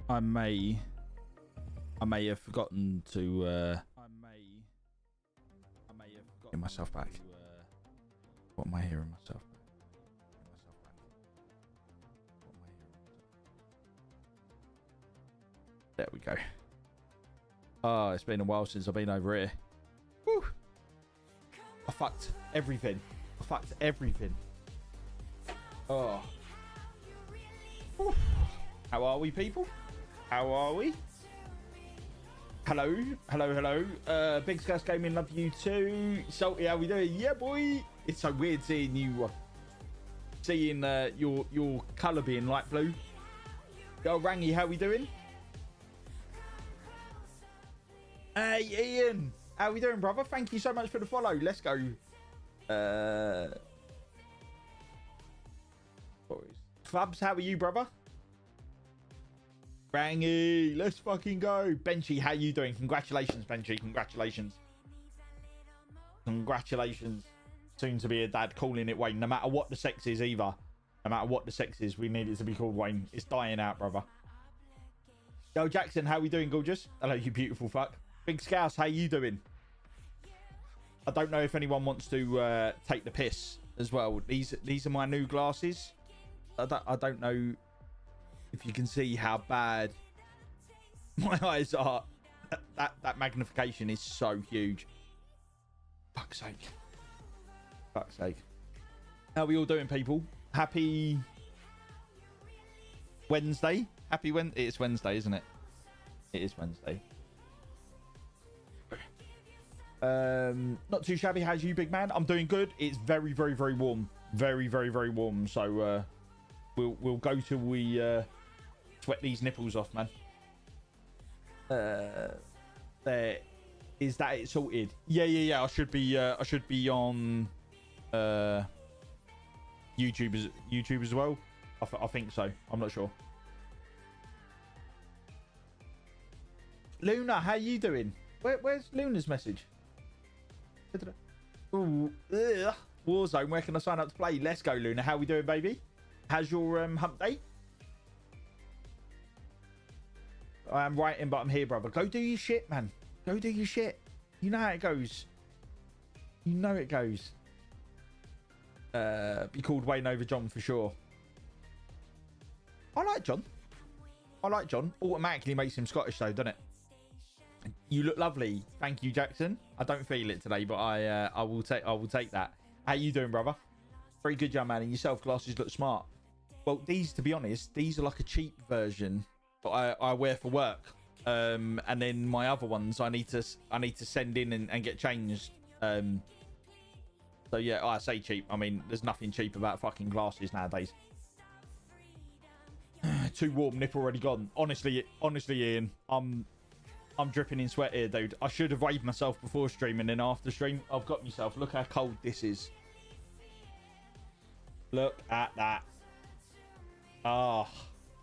I may have forgotten to I may have forgotten myself back. What am I hearing myself back? There we go. Oh, it's been a while since I've been over here. Woo! I fucked everything. Oh. Woo. How are we, people? How are we? Hello. Big Scuss Gaming, love you too. Salty, how we doing? Yeah, boy. It's so weird seeing you, seeing your colour being light blue. Yo, Rangy, how we doing? Hey, Ian, how we doing, brother? Thank you so much for the follow. Let's go. Fubs, how are you, brother? Rangy, let's fucking go. Benchy, how you doing? Congratulations, Benchy. Congratulations. Soon to be a dad, calling it Wayne. No matter what the sex is either. No matter what the sex is, we need it to be called Wayne. It's dying out, brother. Yo, Jackson, how we doing, gorgeous? Hello, you beautiful fuck. Big Scouse, how you doing? I don't know if anyone wants to take the piss as well. These are my new glasses. I don't know if you can see how bad my eyes are. That magnification is so huge. Fuck's sake. How are we all doing, people? Happy Wednesday. It's Wednesday, isn't it? It is Wednesday. Not too shabby. How's you, big man? I'm doing good. It's very warm. Very warm. So we'll go till we sweat these nipples off, man. There is that it sorted. Yeah. I should be on YouTube as well. I think so. I'm not sure. Luna, how you doing? Where's Luna's message? Ooh, Warzone, where can I sign up to play? Let's go, Luna. How we doing, baby? How's your hump day? I am writing, but I'm here, brother. Go do your shit, man. Go do your shit. You know how it goes. You know it goes. Be called Wayne over John for sure. I like John. Automatically makes him Scottish though, doesn't it? You look lovely. Thank you, Jackson. I don't feel it today, but I will take that. How you doing, brother? Very good, young man. And yourself, glasses look smart. Well, these, to be honest, these are like a cheap version that I wear for work. And then my other ones I need to send in and get changed. So yeah, I say cheap. I mean, there's nothing cheap about fucking glasses nowadays. Too warm, nip already gone. Honestly, Ian, I'm dripping in sweat here, dude. I should have waved myself before stream, and then after stream, I've got myself. Look how cold this is. Look at that. Ah,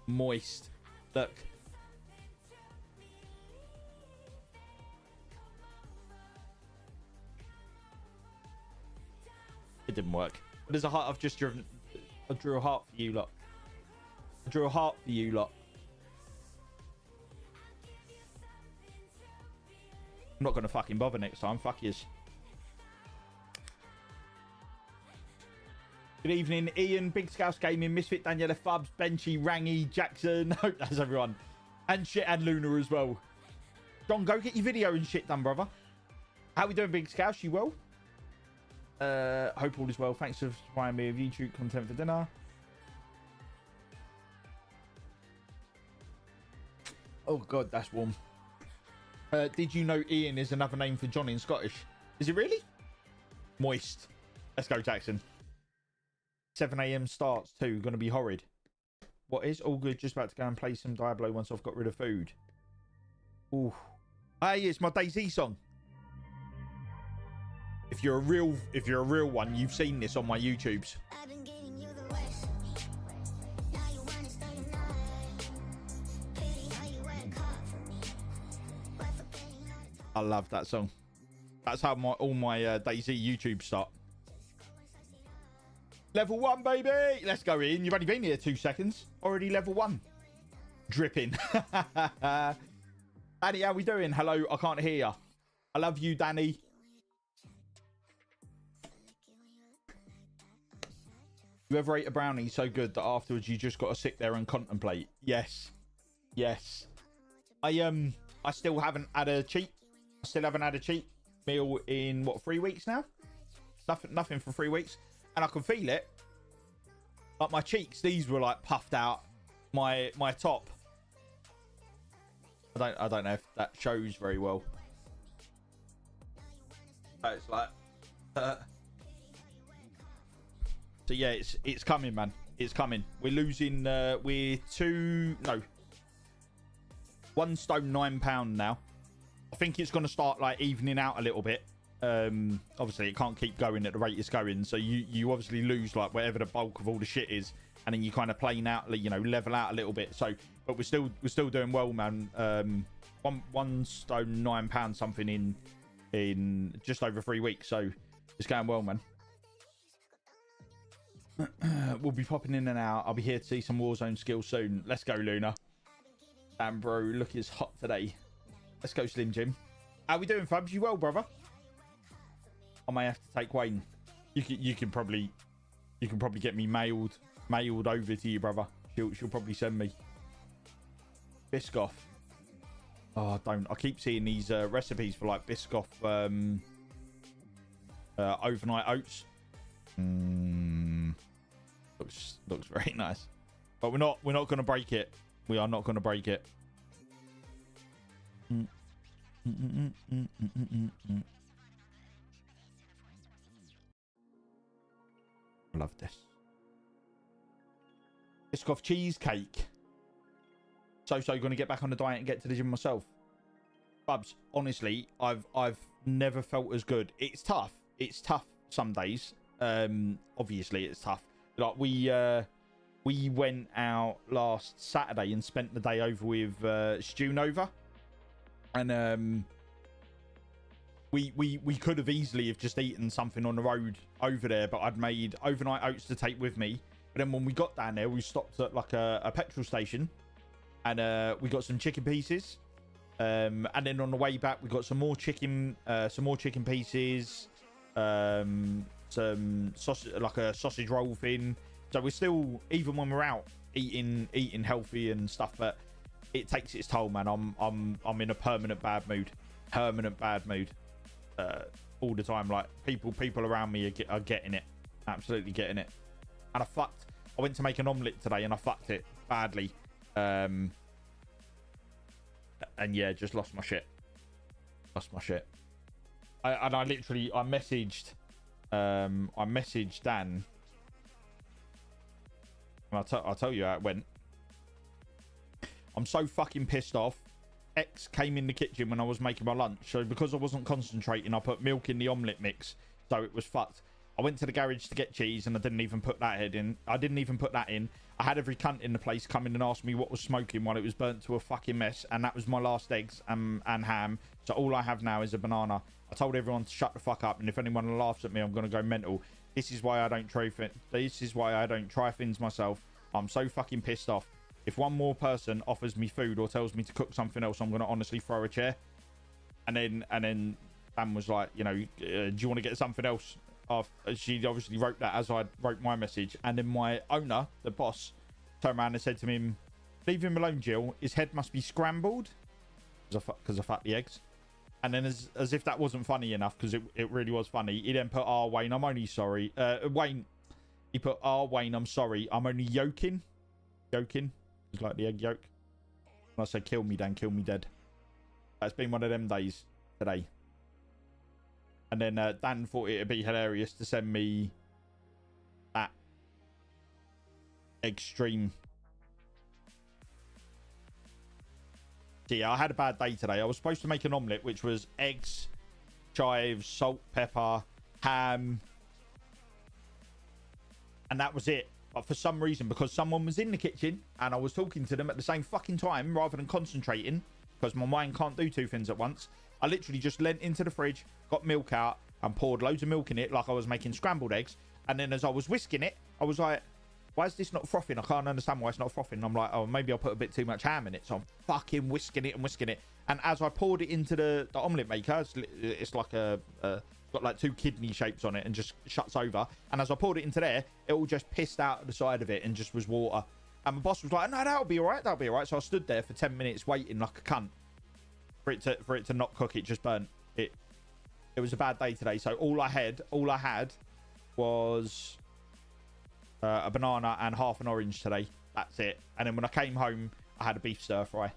moist. Look. It didn't work. There's a heart I've just driven. I drew a heart for you lot. I'm not going to fucking bother next time. Fuck yous. Good evening, Ian, Big Scouse Gaming, Misfit, Daniela, Fubs, Benchy, Rangy, Jackson. Hope that's everyone. And shit, and Luna as well. John, go get your video and shit done, brother. How we doing, Big Scouse? You well? Hope all is well. Thanks for supplying me with YouTube content for dinner. Oh, God, that's warm. Did you know Ian is another name for John in Scottish? Is it really? Moist. Let's go, Jackson. 7 a.m. starts too. Going to be horrid. What is? All good. Just about to go and play some Diablo once I've got rid of food. Ooh. Hey, it's my DayZ song. If you're a real one, you've seen this on my YouTubes. I love that song. That's how all my DayZ YouTube start. Level 1, baby. Let's go in. You've only been here 2 seconds. Already level 1. Dripping. Danny, how we doing? Hello, I can't hear you. I love you, Danny. You ever ate a brownie so good that afterwards you just got to sit there and contemplate? Yes. Yes. I still haven't had a cheat. I still haven't had a cheat meal in, what, 3 weeks now? Nothing for 3 weeks. And I can feel it. Like my cheeks, these were like puffed out. My top. I don't know if that shows very well. But it's like so yeah, it's coming, man. It's coming. We're losing we're 1 stone 9 pound now. I think it's gonna start like evening out a little bit. Obviously it can't keep going at the rate it's going, so you obviously lose like whatever the bulk of all the shit is, and then you kind of plane out, you know, level out a little bit. So but we're still doing well, man. 1 stone 9 pound something in just over 3 weeks, so it's going well, man. We'll be popping in and out. I'll be here to see some Warzone skills soon. Let's go, Luna. Damn, bro, look, it's hot today. Let's go, Slim Jim. How we doing, Fabs? You well, brother? I may have to take Wayne. You can probably get me mailed over to you, brother. She'll probably send me Biscoff. Oh, don't. I keep seeing these recipes for like Biscoff overnight oats. Looks very nice, but we're not going to break it. We are not going to break it. I love this Biscoff cheesecake. So going to get back on the diet and get to the gym myself. Bubs, honestly, I've never felt as good. It's tough. It's tough some days. Obviously it's tough. Like we went out last Saturday and spent the day over with Stu Nova, and we could have easily have just eaten something on the road over there, but I'd made overnight oats to take with me. But then when we got down there, we stopped at like a petrol station, and we got some chicken pieces, and then on the way back we got some more chicken pieces, some sausage, like a sausage roll thing. So we're still, even when we're out eating healthy and stuff, but it takes its toll, man. I'm in a permanent bad mood all the time. Like people around me are getting it, absolutely getting it. And I went to make an omelette today and I fucked it badly, and yeah, just lost my shit. I messaged Dan, and I'll tell you how it went. I'm so fucking pissed off. X came in the kitchen when I was making my lunch, so because I wasn't concentrating, I put milk in the omelette mix, so it was fucked. I went to the garage to get cheese and I didn't even put that in. I had every cunt in the place come in and ask me what was smoking while it was burnt to a fucking mess, and that was my last eggs and ham. So all I have now is a banana. I told everyone to shut the fuck up, and if anyone laughs at me, I'm gonna go mental. This is why I don't try things myself. I'm so fucking pissed off. If one more person offers me food or tells me to cook something else, I'm gonna honestly throw a chair. And then Dan was like, you know, do you want to get something else? She obviously wrote that as I wrote my message, and then my owner, the boss, turned around and said to him, "Leave him alone, Jill. His head must be scrambled because I fucked the eggs." And then as if that wasn't funny enough, because it really was funny, he then put, "Oh, Wayne, I'm only sorry." Wayne, he put, "Oh, Wayne, I'm sorry. I'm only yolking." Yolking is like the egg yolk. And I said, "Kill me, Dan. Kill me dead." It's been one of them days today. And then Dan thought it'd be hilarious to send me that extreme. So yeah, I had a bad day today. I was supposed to make an omelette, which was eggs, chives, salt, pepper, ham, and that was it. But for some reason, because someone was in the kitchen and I was talking to them at the same fucking time rather than concentrating, because my mind can't do two things at once, I literally just leant into the fridge, got milk out, and poured loads of milk in it like I was making scrambled eggs. And then as I was whisking it, I was like, Why is this not frothing? I can't understand why it's not frothing. I'm like, oh, maybe I'll put a bit too much ham in it. So I'm fucking whisking it and whisking it. And as I poured it into the omelette maker, it's like got like 2 kidney shapes on it and just shuts over. And as I poured it into there, it all just pissed out of the side of it and just was water. And my boss was like, no, that'll be all right. That'll be all right. So I stood there for 10 minutes waiting like a cunt for it to not cook. It just burnt. It was a bad day today. So all I had was a banana and half an orange today. That's it. And then when I came home, I had a beef stir fry.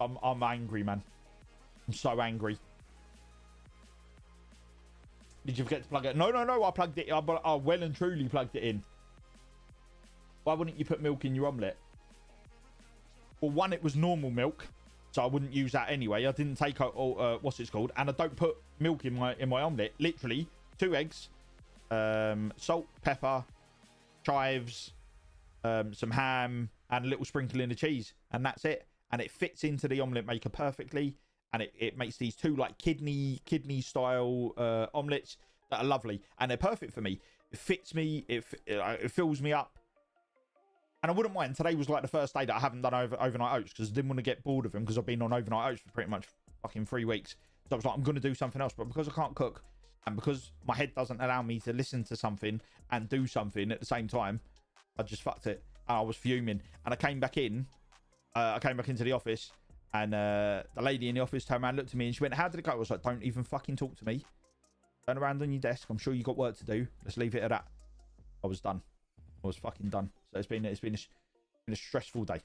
I'm angry, man. I'm so angry. Did you forget to plug it? No. I plugged it. I well and truly plugged it in. Why wouldn't you put milk in your omelette? Well, one, it was normal milk, so I wouldn't use that anyway. I didn't take out what's it called, and I don't put milk in my omelette. Literally 2 eggs, salt, pepper, chives, some ham, and a little sprinkling of cheese, and that's it. And it fits into the omelette maker perfectly, and it makes these 2 like kidney style omelettes that are lovely, and they're perfect for me. It fits me. It fills me up, and I wouldn't mind. Today was like the first day that I haven't done overnight oats because I didn't want to get bored of them, because I've been on overnight oats for pretty much fucking 3 weeks. So I was like, I'm going to do something else, but because I can't cook and because my head doesn't allow me to listen to something and do something at the same time, I just fucked it. And I was fuming, and I came back in. I came back into the office, and the lady in the office turned around, looked at me, and she went, how did it go? I was like, don't even fucking talk to me. Turn around on your desk. I'm sure you got work to do. Let's leave it at that. I was done. I was fucking done. So it's been a stressful day.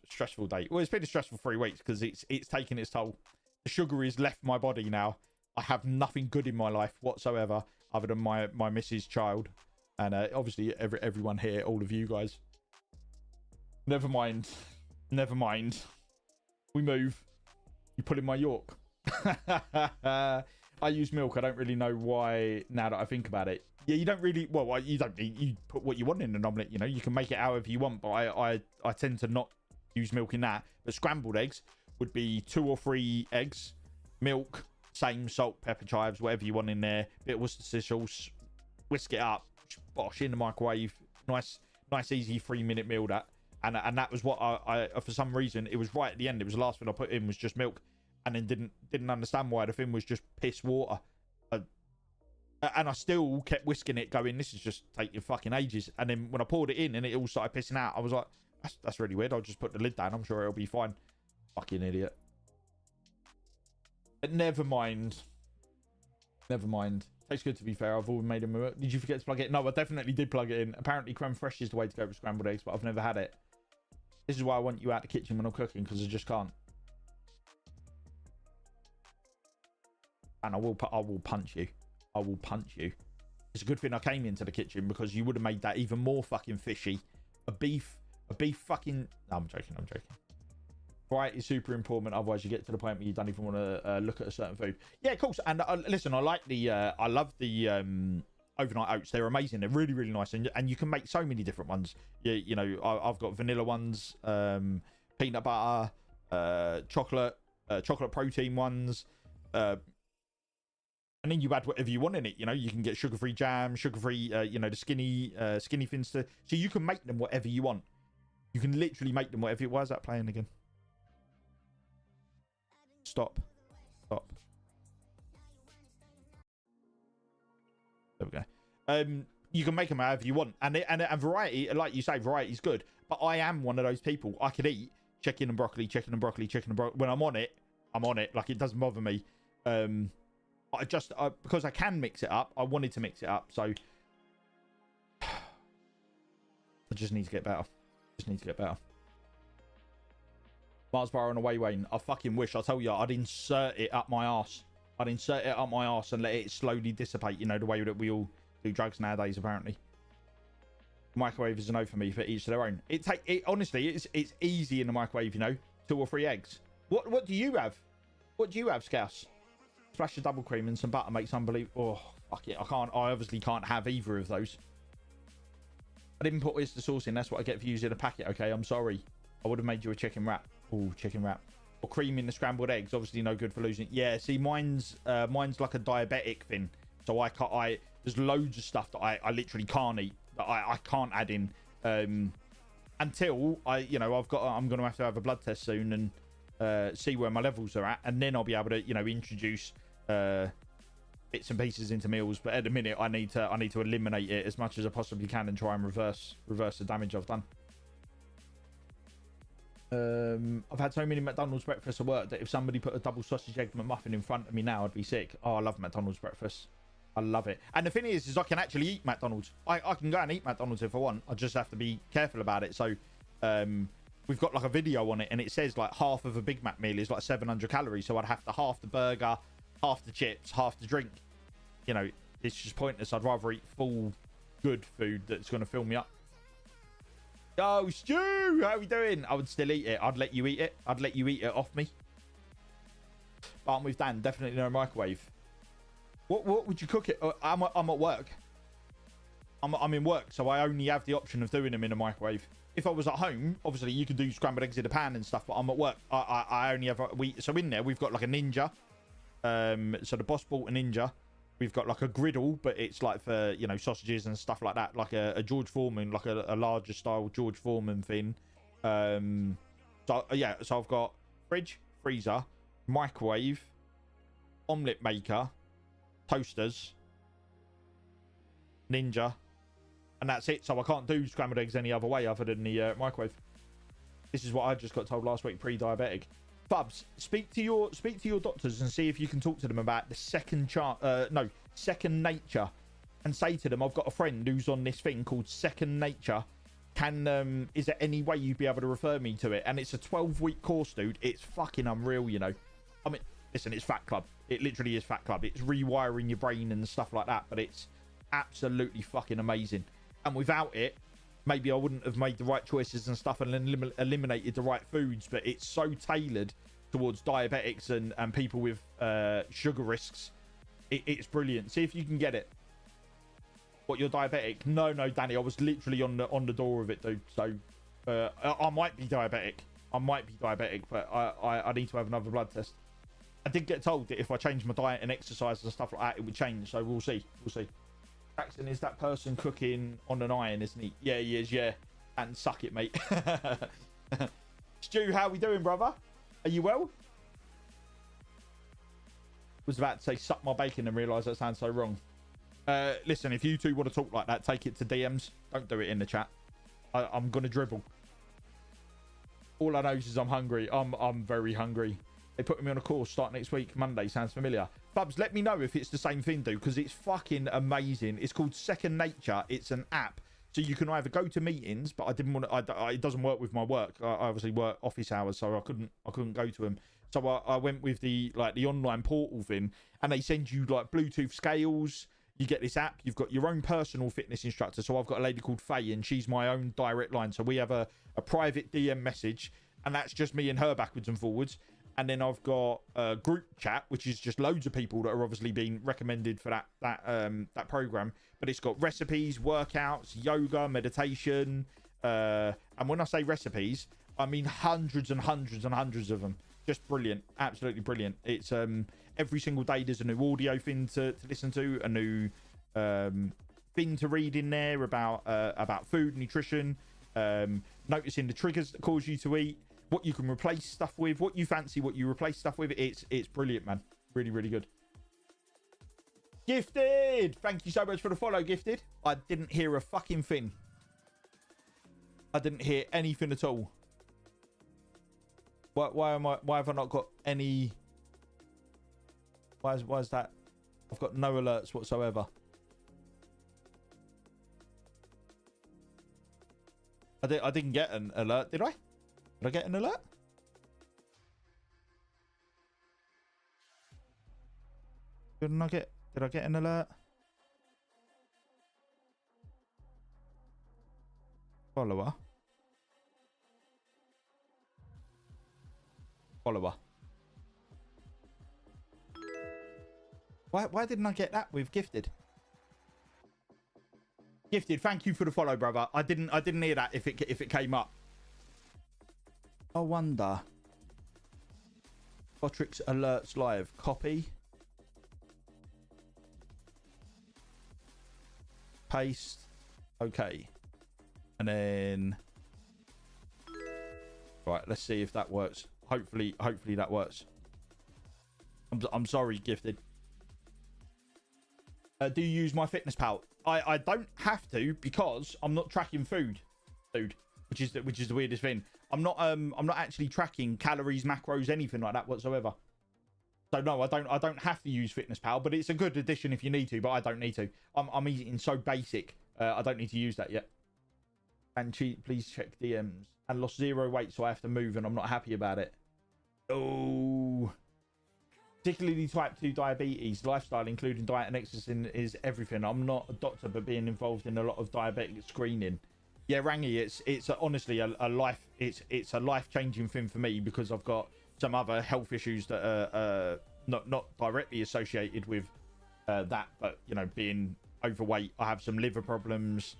Stressful day. Well, it's been a stressful 3 weeks because it's taken its toll. The sugar has left my body now. I have nothing good in my life whatsoever other than my missus' child, and obviously everyone here, all of you guys. Never mind. We move. You put in my York. I use milk. I don't really know why now that I think about it. Yeah, you don't really. Well, you don't. You put what you want in an omelette. You know, you can make it however you want. But I tend to not use milk in that. But scrambled eggs would be 2 or 3 eggs, milk, same salt, pepper, chives, whatever you want in there. Bit of Worcestershire sauce. Whisk it up. Bosh in the microwave. Nice, easy 3-minute meal that. And that was what I for some reason, it was right at the end. It was the last thing I put in was just milk, and then didn't understand why the thing was just piss water. And I still kept whisking it, going, this is just taking fucking ages. And then when I poured it in and it all started pissing out, I was like, that's really weird. I'll just put the lid down. I'm sure it'll be fine. Fucking idiot. But never mind. Tastes good, to be fair. I've always made them. Did you forget to plug it in? No, I definitely did plug it in. Apparently creme fraiche is the way to go with scrambled eggs, but I've never had it. This is why I want you out the kitchen when I'm cooking, because I just can't. And I will punch you. I will punch you. It's a good thing I came into the kitchen, because you would have made that even more fucking fishy. A beef fucking... No, I'm joking. Variety is super important, otherwise you get to the point where you don't even want to look at a certain food. Yeah, of course. And listen, I like the... I love the overnight oats. They're amazing. They're really, really nice. And you can make so many different ones. You know, I've got vanilla ones, peanut butter, chocolate protein ones, and then you add whatever you want in it. You know, you can get sugar-free jam, sugar-free, you know, the skinny thins. So you can make them whatever you want. You can literally make them whatever. Why is that playing again? Stop. There we go. You can make them however you want, and variety, like you say, variety is good. But I am one of those people. I could eat chicken and broccoli. When I'm on it. Like, it doesn't bother me. I just because I can mix it up. I wanted to mix it up, so I just need to get better. Mars bar on the way, Wayne. I fucking wish. I tell you, I'd insert it up my arse. And let it slowly dissipate. You know, the way that we all do drugs nowadays, apparently. Microwave is a no for me, for each to their own. Honestly, it's easy in the microwave, you know. 2 or 3 eggs. What do you have? What do you have, Scouse? Splash of double cream and some butter makes unbelievable. Oh, fuck it. I obviously can't have either of those. I didn't put oyster sauce in. That's what I get for using a packet. Okay, I'm sorry. I would have made you a chicken wrap. Oh, chicken wrap. Or cream in the scrambled eggs. Obviously no good for losing it. Yeah, see, mine's like a diabetic thing. So there's loads of stuff that I literally can't eat. that I can't add in until I'm going to have a blood test soon and see where my levels are at, and then I'll be able to introduce bits and pieces into meals. But at the minute, I need to eliminate it as much as I possibly can and try and reverse the damage I've done. I've had so many McDonald's breakfasts at work that if somebody put a double sausage egg McMuffin in front of me now, I'd be sick. Oh, I love McDonald's breakfast. I love it. And the thing is I can actually eat McDonald's. I can go and eat McDonald's if I want. I just have to be careful about it. So we've got like a video on it, and it says like half of a Big Mac meal is like 700 calories. So I'd have to half the burger, half the chips, half the drink. It's just pointless. I'd rather eat full good food that's going to fill me up. Yo, Stu, how are we doing? I would still eat it. I'd let you eat it. I'd let you eat it off me. But I'm with Dan. Definitely no microwave. What would you cook it? I'm at work. I'm in work, so I only have the option of doing them in a microwave. If I was at home, obviously you could do scrambled eggs in a pan and stuff, but I'm at work. I only have so in there we've got like a Ninja. So the boss bought a Ninja. We've got like a griddle, but it's like for sausages and stuff like that, like a George Foreman, like a larger style George Foreman thing. So I've got fridge, freezer, microwave, omelette maker, toasters, Ninja, and that's it. So I can't do scrambled eggs any other way other than the microwave. This is what I just got told last week, pre-diabetic. Bubs, speak to your doctors and see if you can talk to them about the second nature, and say to them, I've got a friend who's on this thing called Second Nature. Is there any way you'd be able to refer me to it? And it's a 12-week course, dude. It's fucking unreal, I mean, listen, it's Fat Club. It literally is Fat Club. It's rewiring your brain and stuff like that, but it's absolutely fucking amazing. And without it, maybe I wouldn't have made the right choices and stuff and eliminated the right foods, but it's so tailored towards diabetics and people with sugar risks. It's brilliant. See if you can get it. What, you're diabetic? No, Danny, I was literally on the door of it, dude. So I might be diabetic. But I need to have another blood test. I did get told that if I change my diet and exercise and stuff like that, it would change. So we'll see. Jackson is that person cooking on an iron, isn't he? Yeah, he is, yeah. And suck it, mate. Stu, how we doing, brother? Are you well? Was about to say suck my bacon and realise that sounds so wrong. Listen, if you two want to talk like that, take it to DMs. Don't do it in the chat. I'm going to dribble. All I know is I'm hungry. I'm very hungry. They put me on a course start next week, Monday. Sounds familiar. Bubs, let me know if it's the same thing, dude, because it's fucking amazing. It's called Second Nature. It's an app. So you can either go to meetings, but I didn't want to. It doesn't work with my work. I obviously work office hours, so I couldn't go to them. So I went with the online portal thing, and they send you like Bluetooth scales. You get this app. You've got your own personal fitness instructor. So I've got a lady called Faye, and she's my own direct line. So we have a private DM message, and that's just me and her backwards and forwards. And then I've got a group chat, which is just loads of people that are obviously being recommended for that program. But it's got recipes, workouts, yoga, meditation. And when I say recipes, I mean hundreds and hundreds and hundreds of them. Just brilliant. Absolutely brilliant. It's every single day there's a new audio thing to listen to, a new thing to read in there about food, nutrition, noticing the triggers that cause you to eat, what you can replace stuff with, what you fancy, what you replace stuff with. It's brilliant, man. Really, really good. Gifted! Thank you so much for the follow, Gifted. I didn't hear a fucking thing. I didn't hear anything at all. Why have I not got any... Why is that? I've got no alerts whatsoever. I didn't get an alert, did I? Did I get an alert? Did I get an alert? Follower. Why didn't I get that with Gifted? Gifted, thank you for the follow, brother. I didn't hear that if it came up. I wonder. Botrix alerts live. Copy. Paste. Okay. And then... Right, let's see if that works. Hopefully that works. I'm sorry, Gifted. Do you use MyFitnessPal? I don't have to because I'm not tracking food, dude. Which is the weirdest thing. I'm not actually tracking calories, macros, anything like that whatsoever. So no, I don't have to use FitnessPal, but it's a good addition if you need to. But I don't need to. I'm eating so basic. I don't need to use that yet. And please check DMs. And lost 0 weight, so I have to move, and I'm not happy about it. Oh, particularly type 2 diabetes. Lifestyle, including diet and exercise, is everything. I'm not a doctor, but being involved in a lot of diabetic screening. Yeah, Rangi, it's honestly a life. It's a life-changing thing for me because I've got some other health issues that are not directly associated with that, but you know, being overweight. I have some liver problems.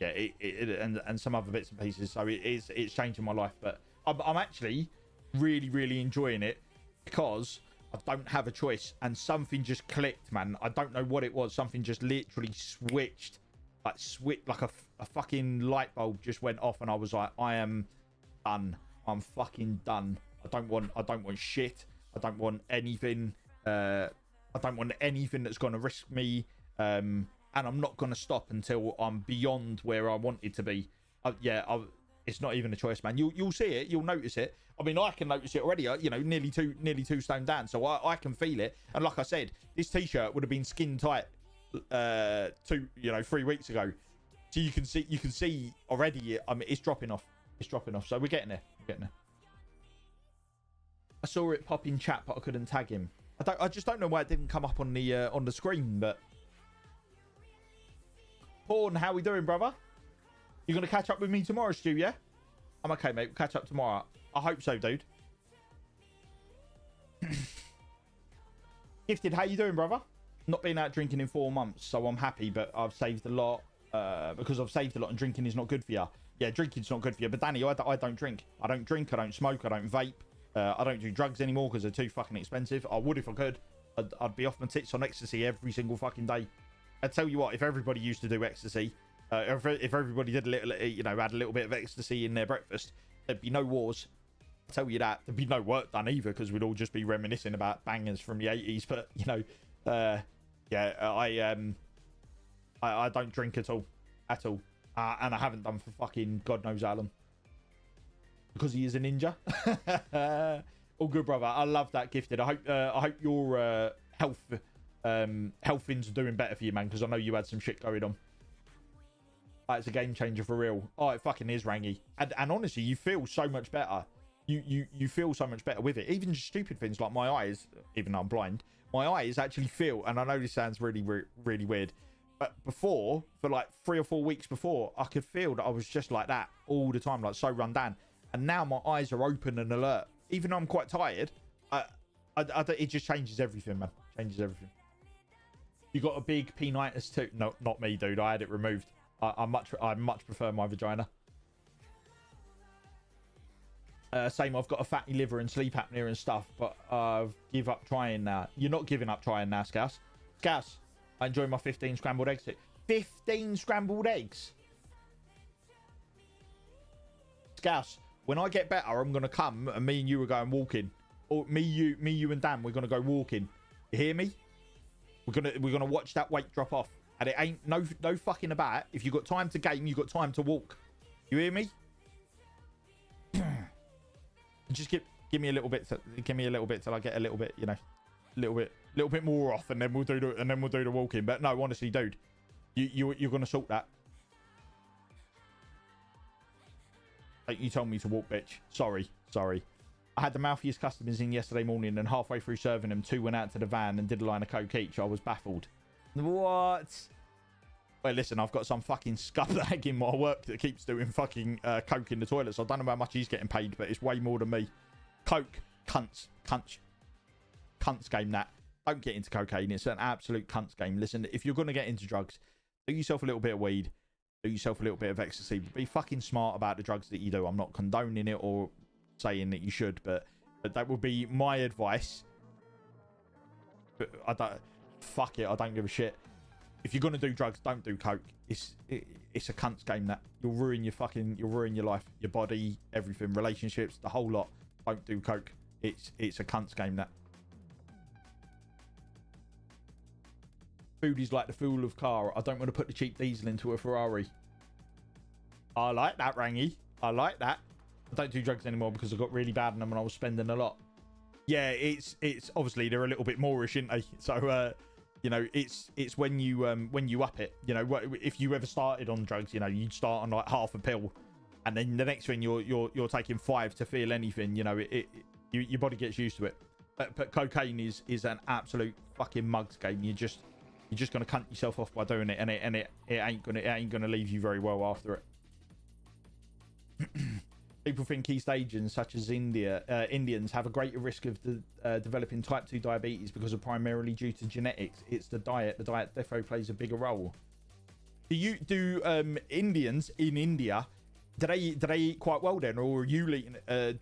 Yeah, and some other bits and pieces. So it's changing my life, but I'm actually really enjoying it because I don't have a choice, and something just clicked, man. I don't know what it was. Something just literally switched, like a fucking light bulb just went off, and I was like, I am done. I'm fucking done. I don't want shit. I don't want anything. I don't want anything that's going to risk me. And I'm not going to stop until I'm beyond where I wanted to be. It's not even a choice, man. You'll see it. You'll notice it. I mean, I can notice it already. You know, nearly two stone down. So I can feel it. And like I said, this t-shirt would have been skin tight 3 weeks ago. So you can see already. I mean, it's dropping off. It's dropping off. So we're getting there. I saw it pop in chat, but I couldn't tag him. I just don't know why it didn't come up on the screen, but. Porn, how we doing, brother? You gonna catch up with me tomorrow, Stu? Yeah, I'm okay, mate. We'll catch up tomorrow. I hope so, dude. Gifted, how you doing, brother? Not been out drinking in 4 months, so I'm happy. But I've saved a lot because I've saved a lot, and drinking is not good for you. Yeah, drinking's not good for you. But Danny, I don't drink. I don't drink. I don't smoke. I don't vape. I don't do drugs anymore because they're too fucking expensive. I would if I could. I'd be off my tits on ecstasy every single fucking day. I tell you what, if everybody used to do ecstasy, if everybody did a little, had a little bit of ecstasy in their breakfast, there'd be no wars. I'll tell you that. There'd be no work done either because we'd all just be reminiscing about bangers from the 80s. But I don't drink at all, and I haven't done for fucking God knows how long because he is a ninja. All good, brother. I love that, Gifted. I hope your health things are doing better for you, man, because I know you had some shit going on. It's a game changer for real. Oh, it fucking is, Rangy. And honestly, you feel so much better. You feel so much better with it. Even just stupid things like my eyes, even though I'm blind, my eyes actually feel, and I know this sounds really weird, but before, for like 3 or 4 weeks before, I could feel that I was just like that all the time, like so run down. And now my eyes are open and alert. Even though I'm quite tired, it just changes everything, man. Changes everything. You got a big penitis too? No, not me, dude. I had it removed. I much prefer my vagina. Same. I've got a fatty liver and sleep apnea and stuff, but I've give up trying now. You're not giving up trying now, Scouse. Scouse, I enjoy my 15 scrambled eggs. 15 scrambled eggs. Scouse, when I get better, I'm gonna come and me and you are going walking, or me, you, and Dan. We're gonna go walking. You hear me? We're gonna watch that weight drop off, and it ain't no fucking about. If you got time to game, you got time to walk. You hear me? Just give me a little bit. Give me a little bit till I get a little bit, little bit more off, and then we'll do the walking. But no, honestly, dude, you're gonna sort that. Like you told me to walk, bitch. Sorry. I had the mouthiest customers in yesterday morning, and halfway through serving them, 2 went out to the van and did a line of coke each. I was baffled. What? Well, listen, I've got some fucking scumbag in my work that keeps doing fucking coke in the toilets. I don't know how much he's getting paid, but it's way more than me. Coke, cunts game that. Don't get into cocaine. It's an absolute cunts game. Listen, if you're going to get into drugs, do yourself a little bit of weed, do yourself a little bit of ecstasy, but be fucking smart about the drugs that you do. I'm not condoning it or saying that you should, but that would be my advice. But fuck it, I don't give a shit. if you're gonna do drugs, don't do coke. It's a cunt's game. That you'll ruin your life, your body, everything, relationships, the whole lot. Don't do coke. It's a cunt's game. That food is like the fuel of car. I don't want to put the cheap diesel into a Ferrari. I like that, Rangy. I like that. I don't do drugs anymore because I got really bad in them and I was spending a lot. Yeah, it's obviously they're a little bit moreish, aren't they? So you know, it's when you up it. You know, if you ever started on drugs, you know, you'd start on like half a pill, and then the next thing you're taking 5 to feel anything. You know, your body gets used to it. But cocaine is an absolute fucking mugs game. You're just gonna cunt yourself off by doing it, and it ain't gonna leave you very well after it. People think East Asians, such as Indians, have a greater risk of developing type 2 diabetes because of primarily due to genetics. It's the diet. The diet defo plays a bigger role. Do Indians in India, do they eat quite well then, or do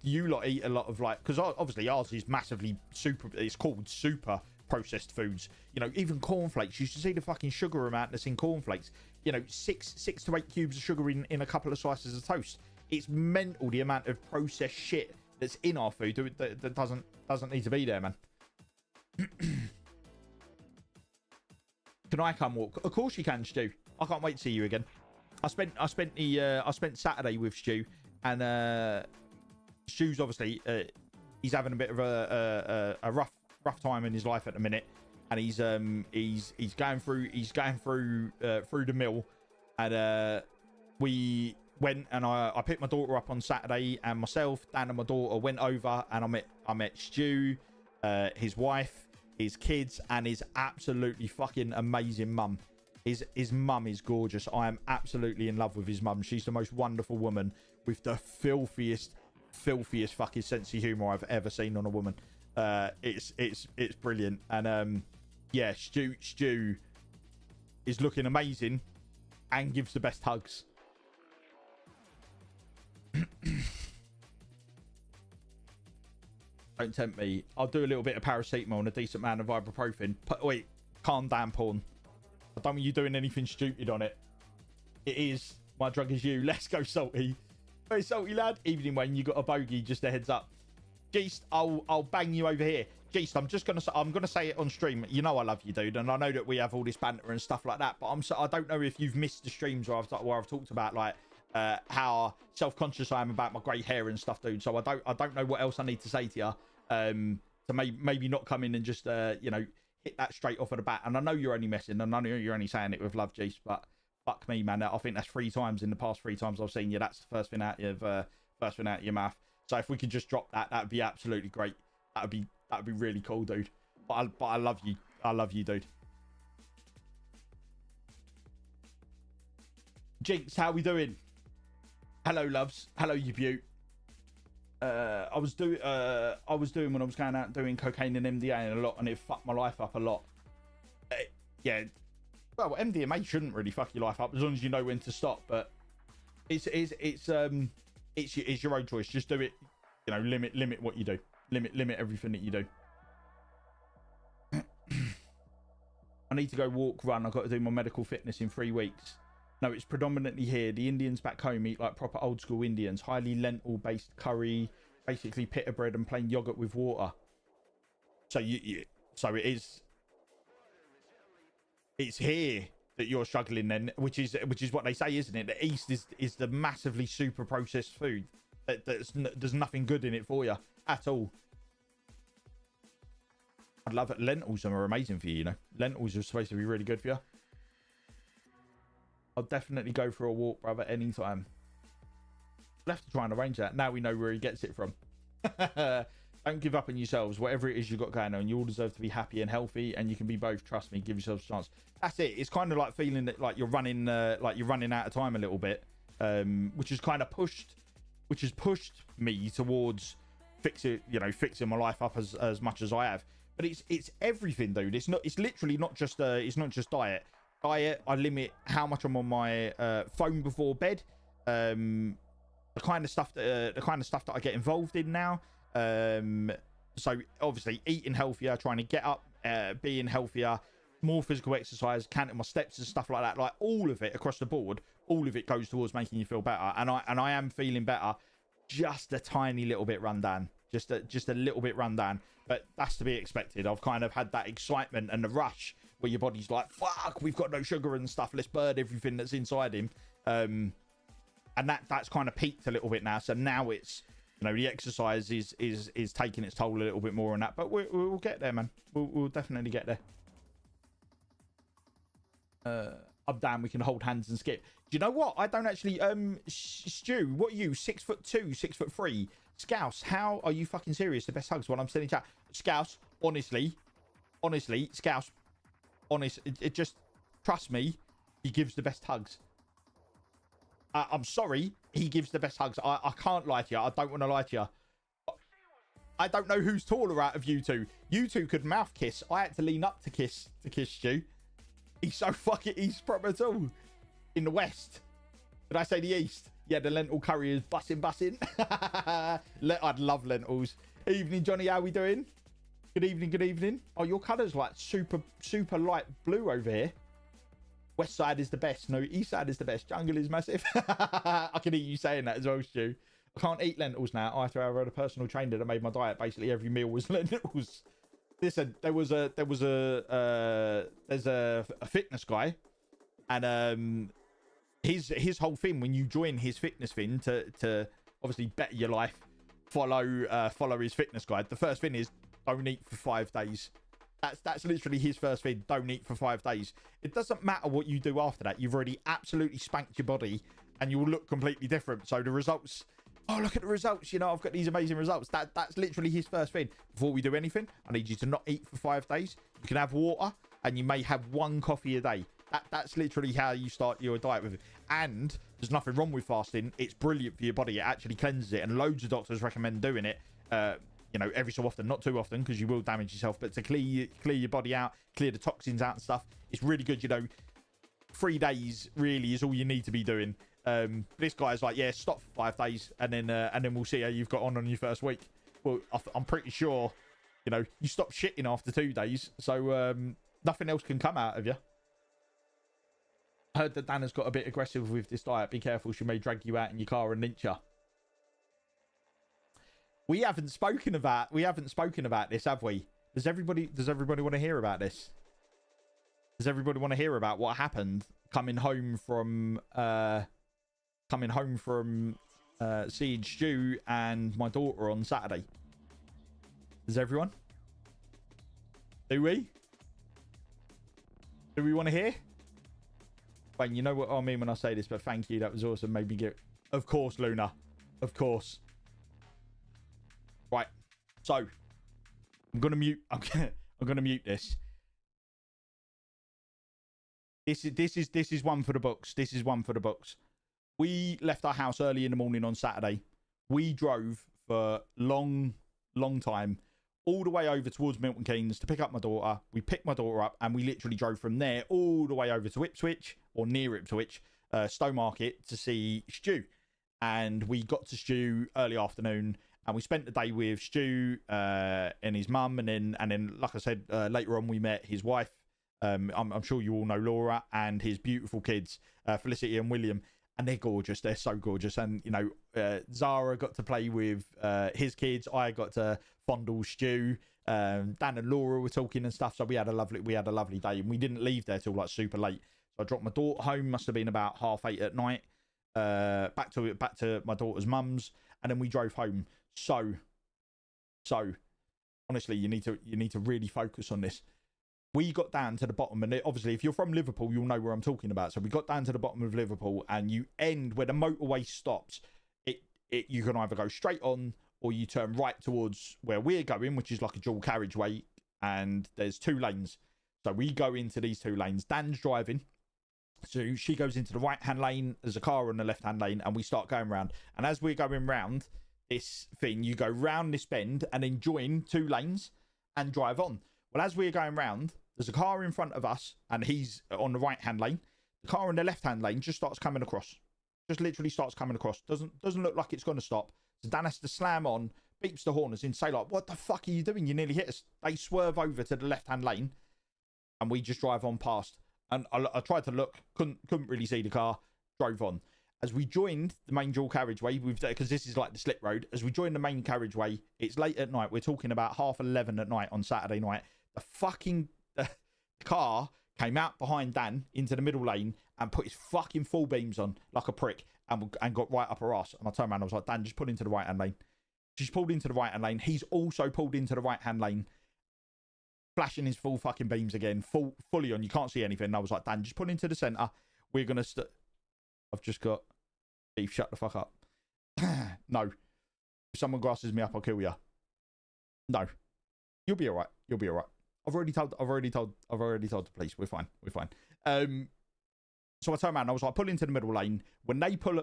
you lot eat a lot of, like, because obviously ours is massively super. It's called super processed foods. You know, even cornflakes. You should see the fucking sugar amount that's in cornflakes. You know, 6 to 8 cubes of sugar in a couple of slices of toast. It's mental the amount of processed shit that's in our food that doesn't need to be there, man. Can I come walk? Of course you can, Stu. I can't wait to see you again. I spent Saturday with Stu, and Stu's obviously he's having a bit of a rough time in his life at the minute, and he's going through the mill, and we went, and I picked my daughter up on Saturday, and myself, Dan, and my daughter went over, and I met Stu, his wife, his kids, and his absolutely fucking amazing mum. His mum is gorgeous. I am absolutely in love with his mum. She's the most wonderful woman with the filthiest fucking sense of humor I've ever seen on a woman. It's brilliant, and yeah, Stu is looking amazing and gives the best hugs. Don't tempt me. I'll do a little bit of paracetamol and a decent amount of ibuprofen. Wait, calm down, porn. I don't want you doing anything stupid on it. It is. My drug is you. Let's go, Salty. Very Salty, lad. Evening, Wayne. You got a bogey. Just a heads up. Geest, I'll bang you over here. Geest, I'm gonna say it on stream. You know I love you, dude, and I know that we have all this banter and stuff like that. But I don't know if you've missed the streams where I've talked about, like, how self-conscious I am about my grey hair and stuff, dude. So I don't know what else I need to say to you. To maybe not come in and just you know, hit that straight off of the bat. And I know you're only messing, and I know you're only saying it with love, Geese, but fuck me, man. I think that's 3 times in the past 3 times I've seen you. That's the first thing out of your mouth. So if we could just drop that, that'd be absolutely great. That'd be really cool, dude. But I love you. I love you, dude. Jinx, how we doing? Hello, loves. Hello, you beaut. I was doing when I was going out doing cocaine and MDA a lot, and it fucked my life up a lot. Yeah. Well, MDMA shouldn't really fuck your life up as long as you know when to stop. But it's your own choice. Just do it. You know, limit what you do. Limit everything that you do. I need to go walk, run. I've got to do my medical fitness in 3 weeks. No, it's predominantly here. The Indians back home eat like proper old school Indians. Highly lentil based curry, basically pita bread and plain yogurt with water. So so it's here that you're struggling then, which is what they say, isn't it? The East is the massively super processed food. There's nothing good in it for you at all. I'd love it. Lentils are amazing for you, you know. Lentils are supposed to be really good for you. I'll definitely go for a walk, brother, anytime. We'll have to try and arrange that. Now we know where he gets it from. Don't give up on yourselves. Whatever it is you've got going on, you all deserve to be happy and healthy, and you can be both. Trust me. Give yourselves a chance. That's it. It's kind of like feeling that like you're running out of time a little bit, which has pushed me towards fixing my life up as much as I have. But it's everything, dude. It's literally not just diet. I limit how much I'm on my phone before bed. The kind of stuff that I get involved in now. So obviously eating healthier, trying to get up, being healthier, more physical exercise, counting my steps and stuff like that. Like all of it across the board, all of it goes towards making you feel better. And I am feeling better. Just a tiny little bit run down, just a little bit run down, but that's to be expected. I've kind of had that excitement and the rush where your body's like, fuck, we've got no sugar and stuff, let's burn everything that's inside him. And that's kind of peaked a little bit now. So now it's, you know, the exercise is taking its toll a little bit more on that, but we'll get there, man. We'll definitely get there. Up, down, we can hold hands and skip. Do you know what? I don't actually, Stu, what are you, 6'2", 6'3"? Scouse, how are you fucking serious? The best hugs while I'm sitting chat. Scouse, honestly, Scouse, honest, it just, trust me, he gives the best hugs. I'm sorry, he gives the best hugs. I can't lie to you. I don't want to lie to you. I don't know who's taller out of you two. You two could mouth kiss. I had to lean up to kiss Stu. He's so fucking, he's proper tall. In the west. Did I say the east? Yeah, the lentil curry is bussing. I'd love lentils. Evening, Johnny. How we doing? Good evening. Oh, your colour's like super light blue over here. West side is the best. No, east side is the best. Jungle is massive. I can hear you saying that as well, Stu. I can't eat lentils now. I had a personal trainer that made my diet. Basically, every meal was lentils. Listen, there's a fitness guy, and his whole thing when you join his fitness thing to obviously better your life, follow his fitness guide. The first thing is don't eat for 5 days. That's literally his first thing. Don't eat for 5 days. It doesn't matter what you do after that. You've already absolutely spanked your body, and you will look completely different. So the results. Oh, look at the results. You know, I've got these amazing results. That's literally his first thing. Before we do anything, I need you to not eat for 5 days. You can have water, and you may have 1 coffee a day. That's literally how you start your diet with it. And there's nothing wrong with fasting. It's brilliant for your body. It actually cleanses it. And loads of doctors recommend doing it, you know, every so often. Not too often, because you will damage yourself. But to clear your body out, clear the toxins out and stuff, it's really good. You know, 3 days really is all you need to be doing. This guy's like, yeah, stop for 5 days, and then we'll see how you've got on your first week. Well, I'm pretty sure, you know, you stop shitting after 2 days, so nothing else can come out of you. I heard that Dana's got a bit aggressive with this diet. Be careful, she may drag you out in your car and lynch you. We haven't spoken about this, have we? Does everybody want to hear about this? Does everybody want to hear about what happened coming home from seeing Stu and my daughter on Saturday? Does everyone? Do we want to hear? Wayne, you know what I mean when I say this, but thank you. That was awesome. Made me get... Of course, Luna. Of course. Right. So, I'm going to mute... I'm going to mute this. This is one for the books. This is one for the books. We left our house early in the morning on Saturday. We drove for long time all the way over towards Milton Keynes to pick up my daughter. We picked my daughter up, and we literally drove from there all the way over to Ipswich, or near Ipswich, Stowmarket, to see Stu. And we got to Stu early afternoon, and we spent the day with Stu and his mum, and then like I said, later on we met his wife. I'm sure you all know Laura, and his beautiful kids, Felicity and William, and they're gorgeous. They're so gorgeous. And you know, Zara got to play with his kids. I got to fondle Stu. Dan and Laura were talking and stuff. So we had a lovely day, and we didn't leave there till like super late. So I dropped my daughter home. Must have been about 8:30 at night. Back to my daughter's mum's, and then we drove home. So honestly, you need to really focus on this. We got down to the bottom, and obviously if you're from Liverpool, you'll know where I'm talking about. So we got down to the bottom of Liverpool, and you end where the motorway stops. You can either go straight on, or you turn right towards where we're going, which is like a dual carriageway, and there's 2 lanes. So we go into these 2 lanes. Dan's driving, so she goes into the right-hand lane. There's a car on the left-hand lane, and we start going round. And as we're going round this thing, you go round this bend and then join 2 lanes and drive on. Well, as we're going round, there's a car in front of us, and he's on the right-hand lane. The car in the left-hand lane just starts coming across. Just literally starts coming across. Doesn't look like it's going to stop. So Dan has to slam on, beeps the horn, as in say like, "What the fuck are you doing? You nearly hit us." They swerve over to the left-hand lane. and we just drive on past. And I tried to look, couldn't really see the car, drove on. As we joined the main dual carriageway, because this is like the slip road, as we joined the main carriageway, it's late at night. We're talking about 11:30 at night on Saturday night. The car came out behind Dan into the middle lane and put his fucking full beams on like a prick and got right up her ass. And I turned around, I was like, Dan, just pull into the right-hand lane. She's pulled into the right-hand lane. He's also pulled into the right-hand lane, flashing his full fucking beams again, fully on. You can't see anything. And I was like, Dan, just pull into the centre. We're going to... I've just got... Beef, shut the fuck up. No. If someone grasses me up, I'll kill you. No. You'll be alright. You'll be alright. I've already told the police. We're fine. We're fine. So I turned around. I was like, pull into the middle lane. When they pull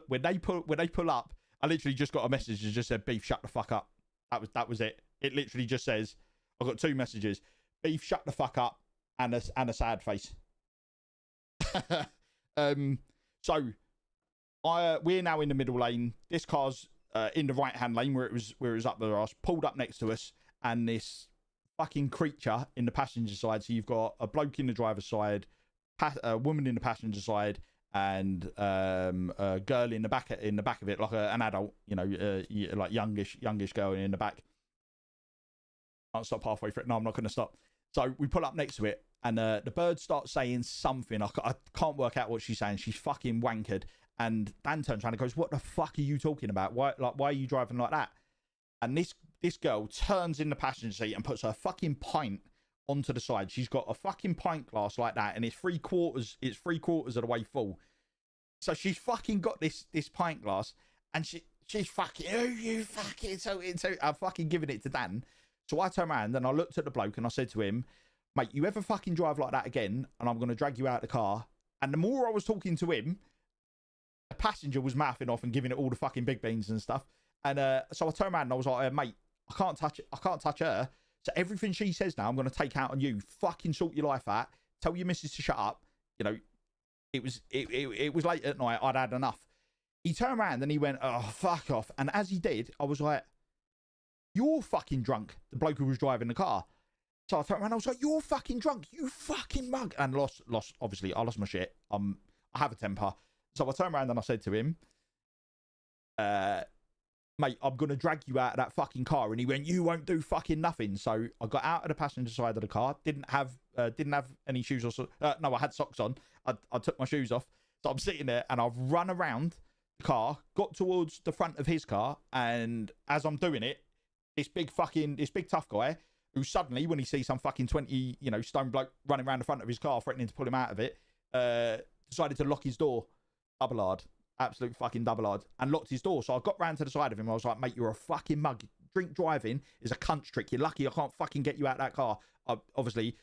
up, I literally just got a message that just said, Beef, shut the fuck up. That was it. It literally just says, I got 2 messages. Beef, shut the fuck up, and a sad face. So we're now in the middle lane. This car's in the right hand lane where it was up their ass, pulled up next to us, and this fucking creature in the passenger side. So you've got a bloke in the driver's side, a woman in the passenger side, and a girl in the back of it, like an adult, like youngish girl in the back. I'll stop halfway through it. No, I'm not going to stop. So we pull up next to it, and the bird starts saying something. I can't work out what she's saying. She's fucking wankered. And Dan turns around and goes, "What the fuck are you talking about? Why are you driving like that?" And this girl turns in the passenger seat and puts her fucking pint onto the side. She's got a fucking pint glass like that, and it's three quarters of the way full. So she's fucking got this pint glass, and she's fucking, oh, you fucking, so I'm fucking giving it to Dan. So I turned around and I looked at the bloke and I said to him, "Mate, you ever fucking drive like that again, and I'm going to drag you out of the car." And the more I was talking to him, the passenger was mouthing off and giving it all the fucking big beans and stuff. And so I turned around and I was like, "Mate, I can't touch her. So everything she says now, I'm going to take out on you. Fucking sort your life out. Tell your missus to shut up." It was late at night. I'd had enough. He turned around and he went, "Oh, fuck off." And as he did, I was like, "You're fucking drunk." The bloke who was driving the car. So I turned around, I was like, "You're fucking drunk, you fucking mug." And obviously, I lost my shit. I have a temper. So I turned around and I said to him, "Mate, I'm going to drag you out of that fucking car." And he went, "You won't do fucking nothing." So I got out of the passenger side of the car. Didn't have any shoes or no, I had socks on. I took my shoes off. So I'm sitting there and I've run around the car, got towards the front of his car. And as I'm doing it, this big tough guy, who suddenly, when he sees some fucking 20, stone bloke running around the front of his car, threatening to pull him out of it, decided to lock his door. Double-hard. Absolute fucking double-hard. And locked his door. So I got round to the side of him. I was like, "Mate, you're a fucking mug. Drink driving is a cunt trick. You're lucky I can't fucking get you out of that car." Obviously,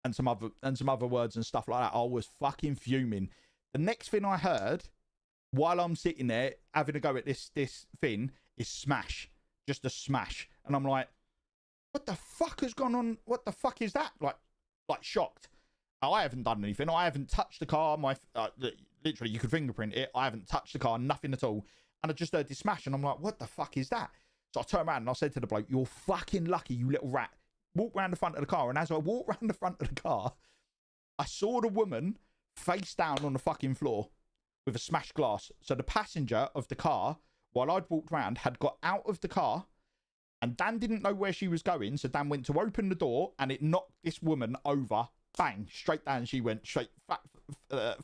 and some other words and stuff like that. I was fucking fuming. The next thing I heard, while I'm sitting there having a go at this thing, is smash. Just a smash. And I'm like, what the fuck has gone on? What the fuck is that? Like shocked. I haven't done anything. I haven't touched the car. Literally, you could fingerprint it. I haven't touched the car, nothing at all. And I just heard this smash, and I'm like, what the fuck is that? So I turned around and I said to the bloke, "You're fucking lucky, you little rat." Walked round the front of the car, and as I walked round the front of the car, I saw the woman face down on the fucking floor with a smashed glass. So the passenger of the car, while I'd walked round, had got out of the car, and Dan didn't know where she was going, so Dan went to open the door, and it knocked this woman over. Bang, straight down she went, straight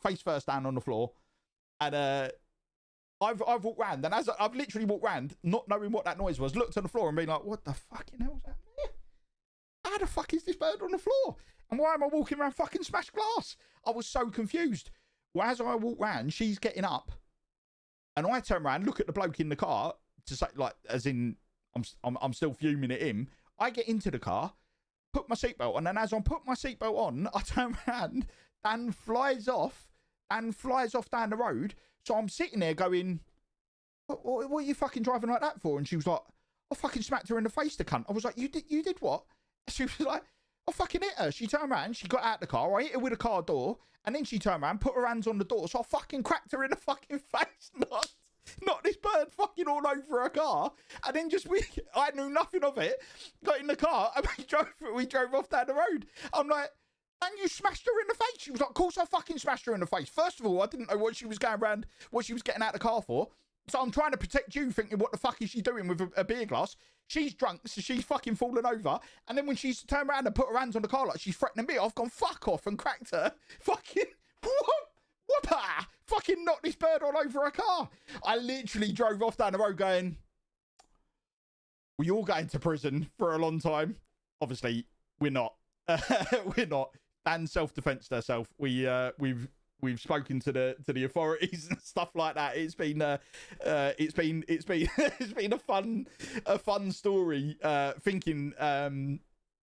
face first down on the floor. And I've walked round, and as I've literally walked round, not knowing what that noise was, looked on the floor and being like, "What the fucking hell's that there? How the fuck is this bird on the floor? And why am I walking around fucking smashed glass?" I was so confused. Well, as I walk round, she's getting up, and I turn around, look at the bloke in the car to say, like, as in, I'm still fuming at him. I get into the car, put my seatbelt on, and as I put my seatbelt on, I turn around, Dan flies off down the road. So I'm sitting there going, what are you fucking driving like that for? And she was like, "I fucking smacked her in the face, the cunt." I was like, you did what?" She was like, "I fucking hit her." She turned around, she got out of the car, I hit her with a car door, and then she turned around, put her hands on the door, so I fucking cracked her in the fucking face. Not this bird fucking all over her car. And then I knew nothing of it, got in the car, and we drove off down the road. I'm like, And you smashed her in the face. She was like, of course I fucking smashed her in the face. First of all, I didn't know what she was going around, what she was getting out of the car for. So I'm trying to protect you, thinking, what the fuck is she doing with a beer glass? She's drunk, so she's fucking fallen over. And then when she's turned around and put her hands on the car like she's threatening me, I've gone fuck off and cracked her. Fucking, whoop, fucking knocked this bird all over her car. I literally drove off down the road going, we all going to prison for a long time. Obviously, we're not. We're not. Dan self-defensed herself. We've spoken to the authorities and stuff like that. It's been it's been a fun story. Thinking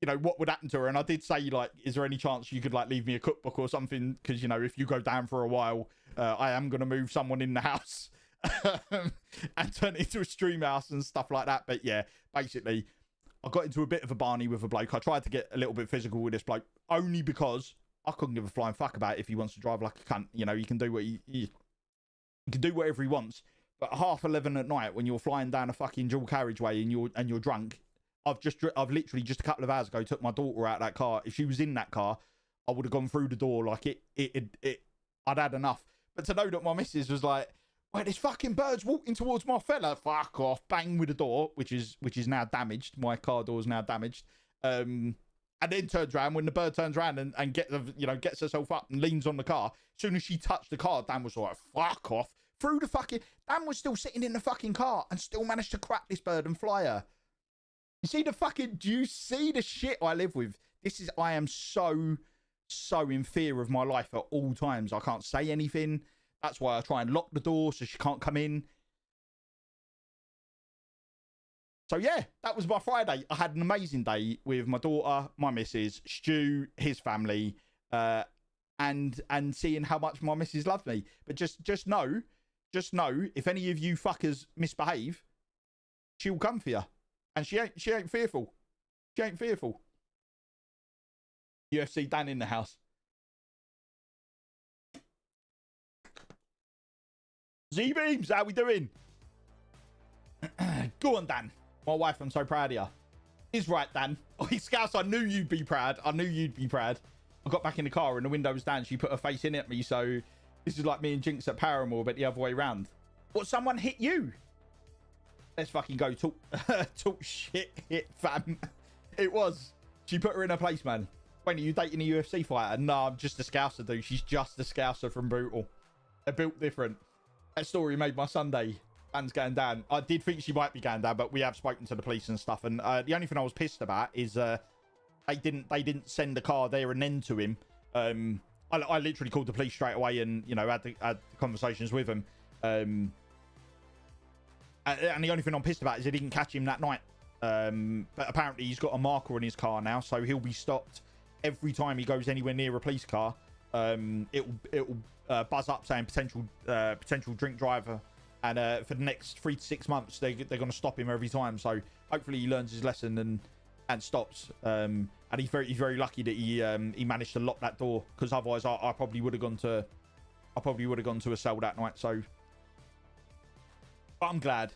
you know, what would happen to her, and I did say, like, is there any chance you could like leave me a cookbook or something, because you know, if you go down for a while, I am gonna move someone in the house and turn it into a stream house and stuff like that. But yeah, basically I got into a bit of a Barney with a bloke. I tried to get a little bit physical with this bloke only because I couldn't give a flying fuck about it if he wants to drive like a cunt. You know, he can do what he can do whatever he wants. But 11:30 at night, when you're flying down a fucking dual carriageway and you're drunk, I've literally just a couple of hours ago took my daughter out of that car. If she was in that car, I would have gone through the door like I'd had enough. But to know that my missus was like, wait, this fucking bird's walking towards my fella. Fuck off. Bang with the door, which is now damaged. My car door is now damaged. And then turns around, when the bird turns around and gets herself up and leans on the car. As soon as she touched the car, Dan was like, fuck off. Through the fucking... Dan was still sitting in the fucking car and still managed to crack this bird and fly her. You see the fucking... Do you see the shit I live with? I am so in fear of my life at all times. I can't say anything. That's why I try and lock the door so she can't come in. So yeah, that was my Friday. I had an amazing day with my daughter, my missus, Stu, his family, and seeing how much my missus loved me. But just know, if any of you fuckers misbehave, she'll come for you. And she ain't fearful. She ain't fearful. UFC Dan in the house. Z-Beams, how we doing? Go on, Dan. My wife, I'm so proud of you. He's right, Dan. Oh, Scouts, I knew you'd be proud. I got back in the car and the window was down. She put her face in at me. So this is like me and Jinx at Paramore, but the other way around. What, someone hit you? Let's fucking go. Talk shit, hit fam. It was. She put her in her place, man. Wait, are you dating a UFC fighter? No, I'm just a Scouser, dude. She's just a Scouser from Brutal. They're built different. That story made my Sunday. Dan's going down. I did think she might be going down, but we have spoken to the police and stuff. And the only thing I was pissed about is they didn't send the car there and then to him. I literally called the police straight away and, you know, had the conversations with him. And the only thing I'm pissed about is they didn't catch him that night. But apparently he's got a marker on his car now, so he'll be stopped every time he goes anywhere near a police car. It'll buzz up saying potential drink driver. And for the next 3 to 6 months, they're going to stop him every time. So hopefully he learns his lesson and stops. And he's very lucky that he managed to lock that door, because otherwise I probably would have gone to a cell that night. So, but I'm glad.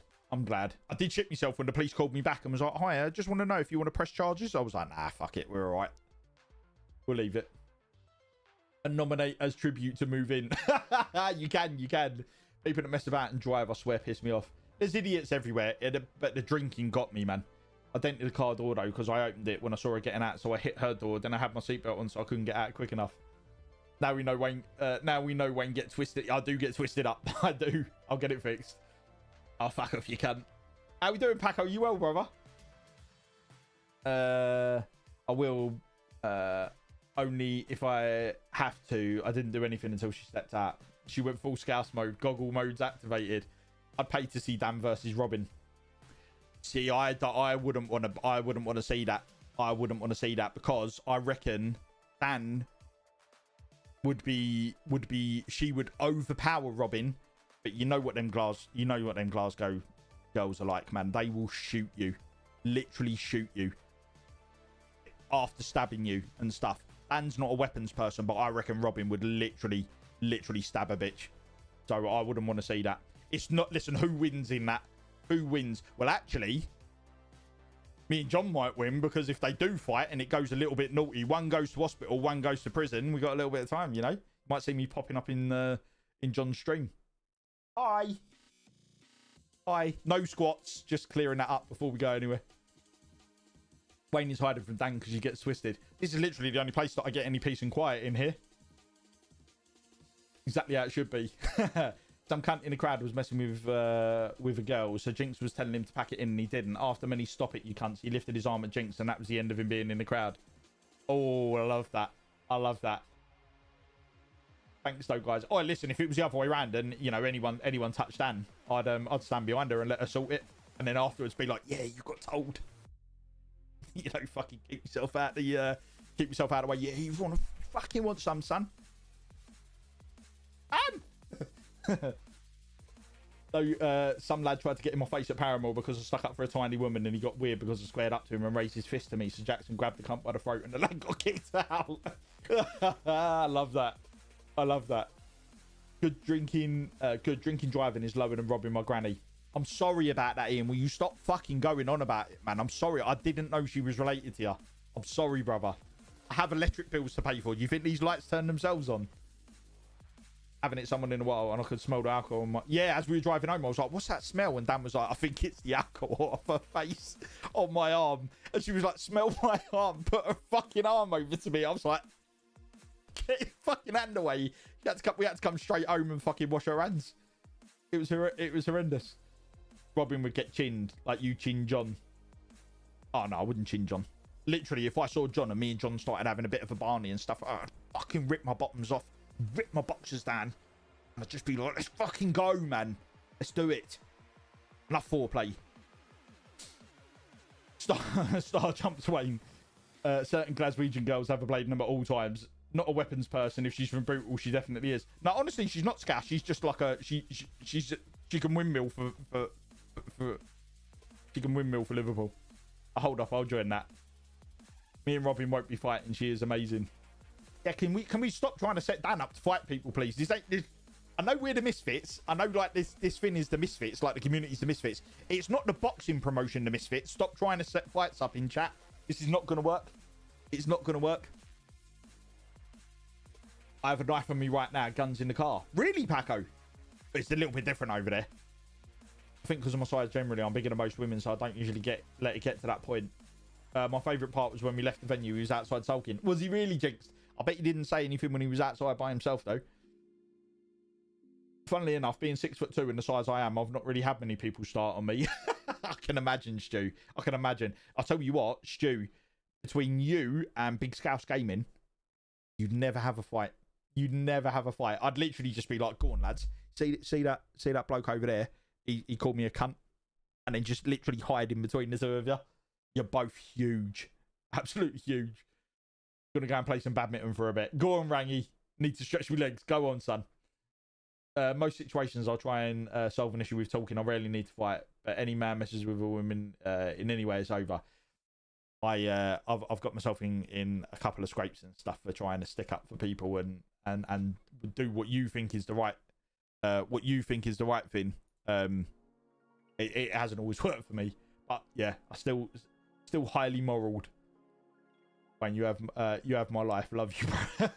I did shit myself when the police called me back and was like, "Hi, I just want to know if you want to press charges." I was like, "Nah, fuck it, we're all right. We'll leave it." And nominate as tribute to move in. You can. People that mess about and drive, I swear, piss me off. There's idiots everywhere, but the drinking got me, man. I dented the car door, though, because I opened it when I saw her getting out, so I hit her door. Then I had my seatbelt on, so I couldn't get out quick enough. Now we know Wayne get twisted. I do get twisted up. I do. I'll get it fixed. Oh, fuck off, you cunt. How we doing, Paco? You well, brother? I will, only if I have to. I didn't do anything until she stepped out. She went full Scouse mode. Goggle mode's activated. I'd pay to see Dan versus Robin. See, I wouldn't want to see that. I wouldn't want to see that, because I reckon Dan she would overpower Robin. But you know what them Glasgow girls are like, man. They will shoot you, literally shoot you after stabbing you and stuff. Dan's not a weapons person, but I reckon Robin would literally stab a bitch. So I wouldn't want to see that. It's not. Listen, who wins in that? Who wins? Well, actually, Me and John might win, because if they do fight and it goes a little bit naughty, one goes to hospital, one goes to prison, we got a little bit of time, you know. Might see me popping up in John's stream. Hi. No squats, just clearing that up before we go anywhere. Wayne is hiding from Dan because he gets twisted. This is literally the only place that I get any peace and quiet in here. Exactly how it should be. Some cunt in the crowd was messing with a girl, so Jinx was telling him to pack it in and he didn't. After many "stop it, you cunts," he lifted his arm at Jinx and that was the end of him being in the crowd. Oh, I love that. I love that. Thanks though, guys. Oh, listen, if it was the other way around and, you know, anyone touched Dan, I'd stand behind her and let her sort it, and then afterwards be like, yeah, you got told. You know, fucking keep yourself out of the way. Yeah, you fucking want some, son. So some lad tried to get in my face at Paramore because I stuck up for a tiny woman, and he got weird because I squared up to him and raised his fist to me, so Jackson grabbed the cunt by the throat and the lad got kicked out. I love that. Good drinking driving is lower than robbing my granny. I'm sorry about that, Ian. Will you stop fucking going on about it, man? I'm sorry. I didn't know she was related to you. I'm sorry, brother. I have electric bills to pay for. Do you think these lights turn themselves on? Haven't hit someone in a while, and I could smell the alcohol on my... Yeah, as we were driving home, I was like, what's that smell? And Dan was like, I think it's the alcohol off her face on my arm. And she was like, smell my arm. Put her fucking arm over to me. I was like, get your fucking hand away. We had to come straight home and fucking wash our hands. It was horrendous. Robin would get chinned like you chin John. Oh no, I wouldn't chin John. Literally, if I saw John and me and John started having a bit of a Barney and stuff, I'd fucking rip my bottoms off, rip my boxers down, and I'd just be like, let's fucking go, man. Let's do it. Enough foreplay. Star jumps Wayne. Certain Glaswegian girls have a blade number at all times. Not a weapons person. If she's from Brutal, she definitely is. No, honestly, she's not scash. She's just like a... She can windmill for she can windmill for Liverpool. Hold up, I'll join that. Me and Robin won't be fighting. She is amazing. Yeah, can we stop trying to set Dan up to fight people, please? I know we're the misfits. I know like this thing is the misfits, like the community's the misfits. It's not the boxing promotion the misfits. Stop trying to set fights up in chat. This is not gonna work. It's not gonna work. I have a knife on me right now, guns in the car. Really, Paco? But it's a little bit different over there. I think because of my size generally, I'm bigger than most women, so I don't usually let it get to that point. My favourite part was when we left the venue. He was outside sulking. Was he really, Jinx? I bet he didn't say anything when he was outside by himself, though. Funnily enough, being 6'2" and the size I am, I've not really had many people start on me. I can imagine, Stu. I can imagine. I'll tell you what, Stu, between you and Big Scouse Gaming, you'd never have a fight. You'd never have a fight. I'd literally just be like, go on, lads. See that bloke over there? He called me a cunt. And then just literally hide in between the two of you. You're both huge. Absolutely huge. Gonna go and play some badminton for a bit. Go on, Rangy. Need to stretch my legs. Go on, son. Most situations I'll try and solve an issue with talking. I rarely need to fight. But any man messes with a woman in any way, it's over. I've got myself in a couple of scrapes and stuff for trying to stick up for people and do what you think is the right thing. It hasn't always worked for me, but yeah, I still highly moraled. When you have my life, love you, bro.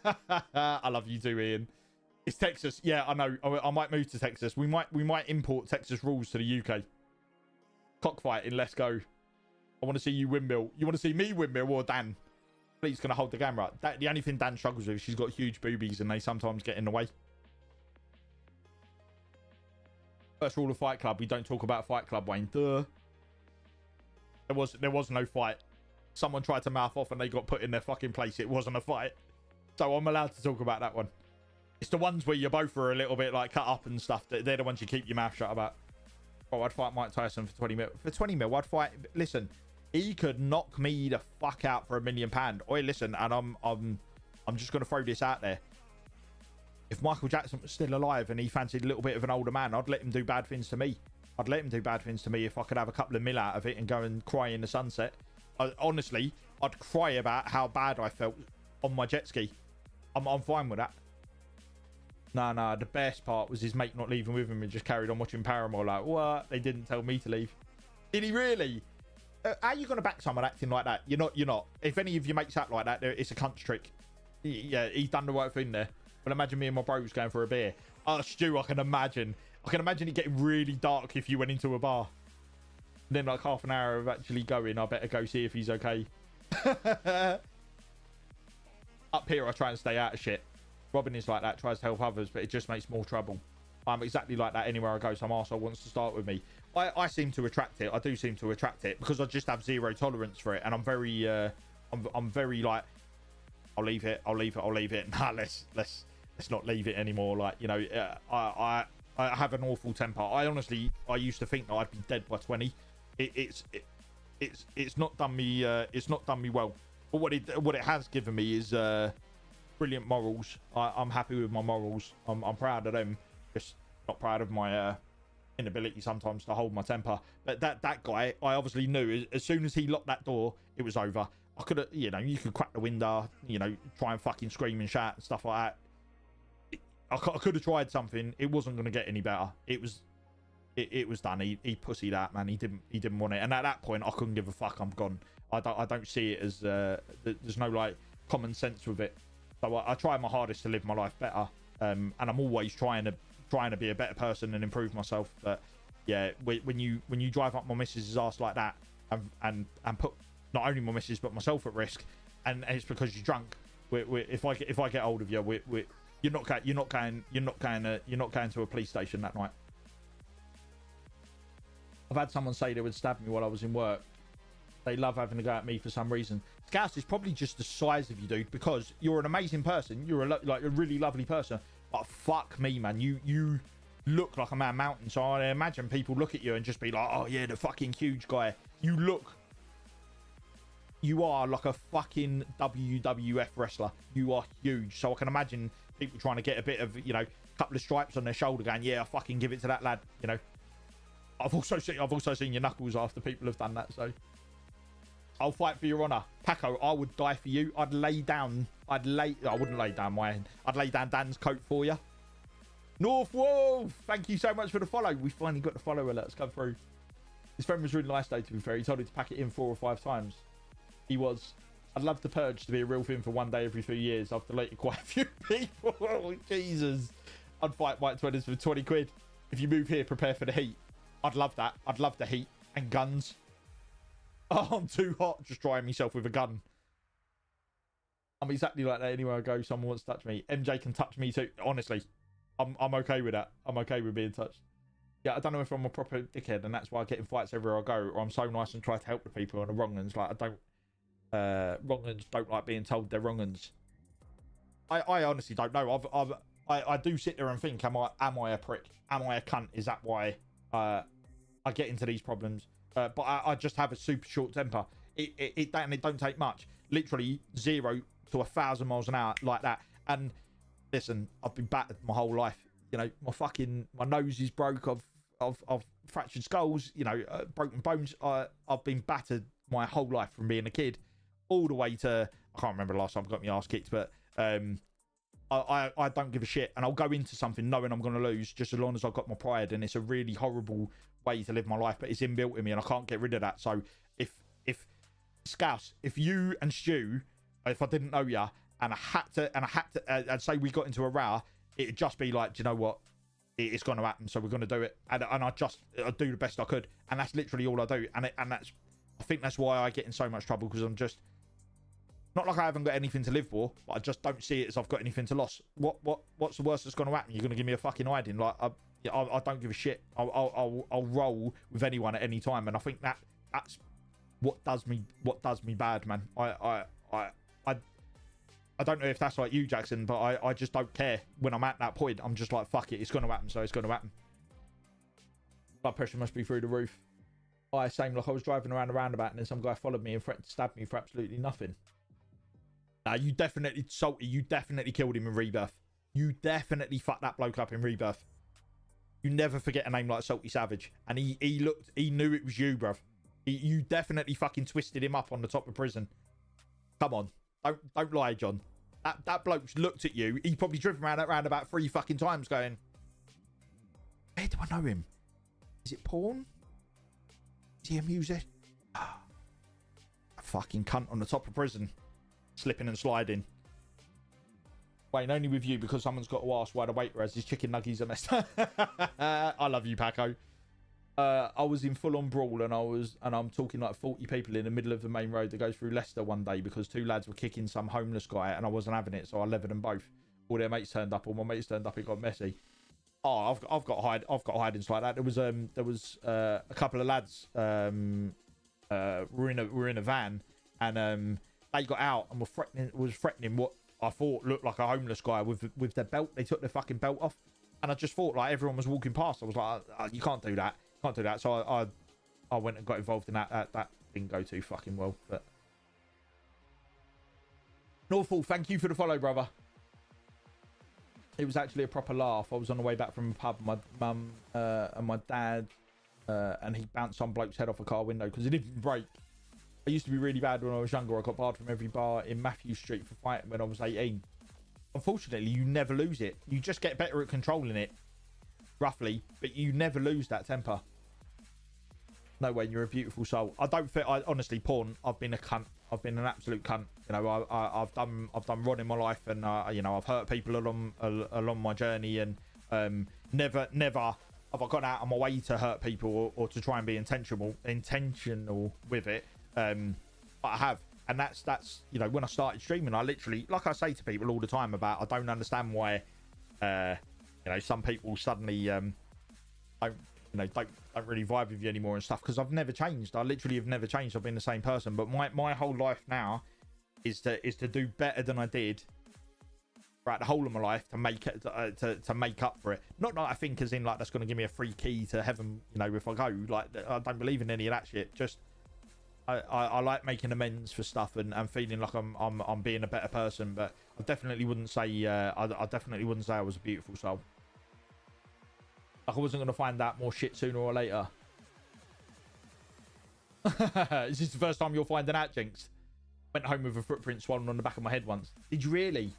I love you too, Ian. It's Texas. Yeah, I know. I might move to Texas. We might import Texas rules to the UK. Cockfighting. Let's go. I want to see you windmill. You want to see me windmill or Dan? Please, can I hold the camera? The only thing Dan struggles with, she's got huge boobies and they sometimes get in the way. First rule of Fight Club: we don't talk about Fight Club, Wayne. Duh. There was no fight. Someone tried to mouth off and they got put in their fucking place. It wasn't a fight, so I'm allowed to talk about that one. It's the ones where you both are a little bit like cut up and stuff. They're the ones you keep your mouth shut about. Oh, I'd fight Mike Tyson for 20 mil. For 20 mil, I'd fight. Listen, he could knock me the fuck out for £1 million. Oi, listen, and I'm just gonna throw this out there. If Michael Jackson was still alive and he fancied a little bit of an older man, I'd let him do bad things to me. I'd let him do bad things to me if I could have a couple of mil out of it and go and cry in the sunset. Honestly, I'd cry about how bad I felt on my jet ski. I'm fine with that. No, the best part was his mate not leaving with him and just carried on watching Paramore like, what? They didn't tell me to leave. Did he really? How are you gonna back someone acting like that? You're not. You're not. If any of your mates act like that, it's a cunt trick. Yeah, he's done the right thing there. But imagine me and my bros going for a beer. Oh, Stu, I can imagine it getting really dark if you went into a bar. And then like half an hour of actually going, I better go see if he's okay. Up here, I try and stay out of shit. Robin is like that, tries to help others, but it just makes more trouble. I'm exactly like that anywhere I go. Some arsehole wants to start with me. I seem to attract it. I do seem to attract it because I just have zero tolerance for it. And I'm very, I'm very like, I'll leave it. Nah, let's not leave it anymore. Like, you know, I have an awful temper. I used to think that I'd be dead by 20. It's not done me. It's not done me well. But what it has given me is brilliant morals. I'm happy with my morals. I'm proud of them. Just not proud of my inability sometimes to hold my temper. But that guy, I obviously knew as soon as he locked that door, it was over. I could have, you know, you could crack the window, you know, try and fucking scream and shout and stuff like that. I could have tried something. It wasn't going to get any better. It was done. He pussied out, man. He didn't want it. And at that point, I couldn't give a fuck. I'm gone. I don't see it as there's no like common sense with it. So I try my hardest to live my life better. And I'm always trying to be a better person and improve myself. But yeah, when you drive up my missus's ass like that and put not only my missus but myself at risk, and it's because you're drunk. If I get hold of you, you're not going to a police station that night. I've had someone say they would stab me while I was in work. They love having a go at me for some reason. Scouse is probably just the size of you, dude, because you're an amazing person. You're like a really lovely person. But fuck me, man. You look like a man mountain. So I imagine people look at you and just be like, oh yeah, the fucking huge guy. You are like a fucking WWF wrestler. You are huge. So I can imagine people trying to get a bit of, you know, couple of stripes on their shoulder going, yeah, I fucking give it to that lad, you know. I've also seen your knuckles after people have done that, so I'll fight for your honor. Paco, I would die for you. I wouldn't lay down mine. I'd lay down Dan's coat for you. North Wolf, thank you so much for the follow. We finally got the follow alerts come through. His friend was really nice though, to be fair. He told me to pack it in 4 or 5 times. I'd love the purge to be a real thing for one day every few years. I've deleted quite a few people. Oh, Jesus. I'd fight Mike Twitters for 20 quid. If you move here, prepare for the heat. I'd love that. I'd love the heat and guns. Oh, I'm too hot just drying myself with a gun. I'm exactly like that anywhere I go. Someone wants to touch me. MJ can touch me too. Honestly, I'm okay with that. I'm okay with being touched. Yeah, I don't know if I'm a proper dickhead and that's why I get in fights everywhere I go, or I'm so nice and try to help the people on the wrong ones. Like wrong ones don't like being told they're wrong ones. I honestly don't know. I do sit there and think, am I a prick? Am I a cunt? Is that why I get into these problems? But I just have a super short temper. It don't take much. Literally 0 to 1,000 miles an hour like that. And listen, I've been battered my whole life. You know, my nose is broke. I've fractured skulls. You know, broken bones. I've been battered my whole life from being a kid, all the way to I can't remember the last time I got my ass kicked. But I don't give a shit, and I'll go into something knowing I'm going to lose, just as long as I've got my pride. And it's a really horrible way to live my life, but it's inbuilt in me, and I can't get rid of that. So if Scouse, if you and Stu, if I didn't know ya, and I had to, and say we got into a row, it'd just be like, do you know what? It's going to happen, so we're going to do it. And I do the best I could, and that's literally all I do. And that's, I think that's why I get in so much trouble, because I'm just not like I haven't got anything to live for, but I just don't see it as I've got anything to lose. What's the worst that's going to happen? You're going to give me a fucking hiding? Like I don't give a shit. I'll roll with anyone at any time, and I think that's what does me bad, man. I don't know if that's like you, Jackson, but I just don't care. When I'm at that point, I'm just like, fuck it, it's going to happen, so it's going to happen. Blood pressure must be through the roof. Same, like I was driving around a roundabout and then some guy followed me and threatened to stab me for absolutely nothing. You definitely, Salty, you definitely killed him in Rebirth. You definitely fucked that bloke up in Rebirth. You never forget a name like Salty Savage. And he knew it was you, bruv. You definitely fucking twisted him up on the top of prison. Come on. Don't lie, John. That bloke looked at you. He's probably driven around that roundabout 3 fucking times going, where do I know him? Is it porn? Is he a musician? fucking cunt on the top of prison, slipping and sliding. Wayne, only with you because someone's got to ask why the waiter has his chicken nuggets are messed up. I love you, Paco. I was in full-on brawl, and I'm talking like 40 people in the middle of the main road that goes through Leicester one day because 2 lads were kicking some homeless guy, and I wasn't having it, so I levered them both. All their mates turned up, all my mates turned up. It got messy. Oh, I've got hidings like that. There was a couple of lads were in a van, and they got out and was threatening what I thought looked like a homeless guy with their belt. They took their fucking belt off, and I just thought, like, everyone was walking past. I was like, you can't do that. Can't do that. So I went and got involved in that. That didn't go too fucking well. But Northall, thank you for the follow, brother. It was actually a proper laugh. I was on the way back from a pub. My mum and my dad, and he bounced some bloke's head off a car window because it didn't break. I used to be really bad when I was younger. I got barred from every bar in Matthew Street for fighting when I was 18. Unfortunately, you never lose it. You just get better at controlling it, roughly, but you never lose that temper. No way, you're a beautiful soul. I don't think, honestly, porn, I've been a cunt. I've been an absolute cunt. You know, I've done wrong in my life, and you know, I've hurt people along my journey, and never have I gone out of my way to hurt people or to try and be intentional with it. But I have, and that's you know, when I started streaming, I literally, like I say to people all the time about, I don't understand why you know, some people suddenly don't really vibe with you anymore and stuff, because I've never changed. I literally have never changed. I've been the same person, but my whole life now is to do better than I did throughout the whole of my life, to make it to make up for it. Not that I think as in like that's going to give me a free key to heaven, you know, if I go. Like, I don't believe in any of that shit. Just I like making amends for stuff and feeling like I'm being a better person. But I definitely wouldn't say I definitely wouldn't say I was a beautiful soul. Like, I wasn't going to find out more shit sooner or later. Is this the first time you're finding out, Jinx? Went home with a footprint swollen on the back of my head once. Did you really?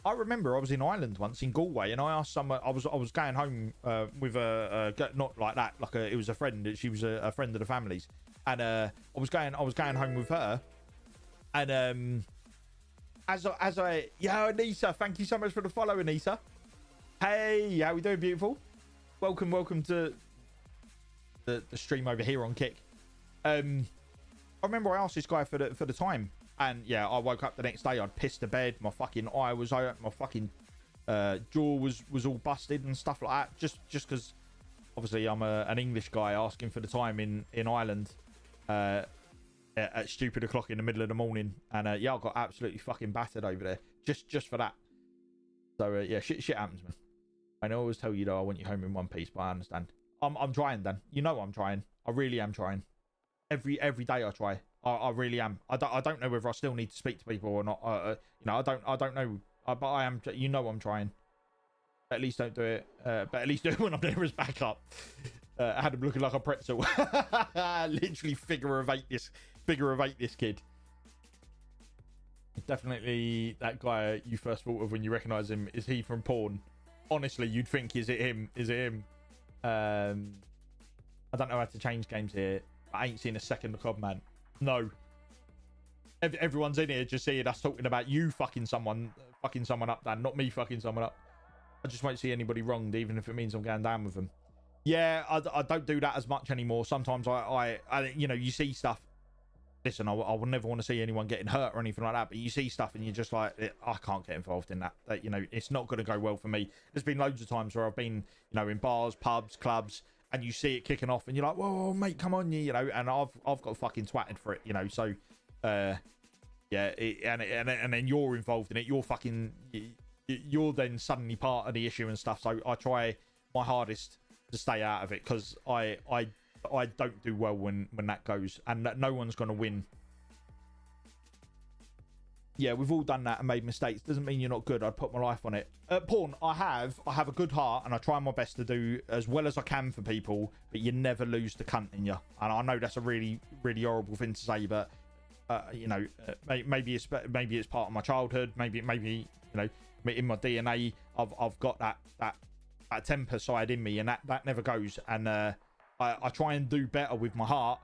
I remember I was in Ireland once, in Galway, and I asked someone. I was going home with a not like that, like it was a friend. She was a friend of the family's, and I was going home with her, and as I yeah, Anissa, thank you so much for the follow, Anissa. Hey, how we doing, beautiful? Welcome to the stream over here on Kick. I remember I asked this guy for the time, and yeah, I woke up the next day, I'd pissed the bed, my fucking eye was out, my fucking jaw was all busted and stuff like that, just because obviously I'm an English guy asking for the time in Ireland at stupid o'clock in the middle of the morning, and yeah, I got absolutely fucking battered over there just for that. So yeah, shit happens, man. I always tell you though, I want you home in one piece, but I understand. I'm trying, Dan. You know I'm trying. I really am trying. Every day I try. I really am. I don't know whether I still need to speak to people or not. You know, I don't know. But I am. You know I'm trying. But at least don't do it. But at least do it when I'm there as backup. I had him looking like a pretzel. Literally figure of eight this kid. Definitely that guy you first thought of when you recognise him. Is he from porn? Honestly, you'd think, is it him? I don't know how to change games here. I ain't seen a second of COD, man. No. Everyone's in here just seeing us talking about you fucking someone up, Dan. Not me fucking someone up. I just won't see anybody wronged, even if it means I'm going down with them. Yeah, I don't do that as much anymore. Sometimes I you know, you see stuff. Listen, I will never want to see anyone getting hurt or anything like that, but you see stuff and you're just like, I can't get involved in that. You know, it's not going to go well for me. There's been loads of times where I've been, you know, in bars, pubs, clubs, and you see it kicking off and you're like, whoa, mate, come on, you know, and I've got fucking twatted for it, you know, so yeah, and then you're involved in it. You're then suddenly part of the issue and stuff. So I try my hardest to stay out of it, because I don't do well when that goes, and no one's going to win. Yeah, we've all done that and made mistakes. Doesn't mean you're not good. I'd put my life on it. Porn, I have a good heart, and I try my best to do as well as I can for people, but you never lose the cunt in you. And I know that's a really, really horrible thing to say, but you know, maybe it's part of my childhood. Maybe you know, in my DNA, I've got that temper side in me, and that never goes. And I try and do better with my heart,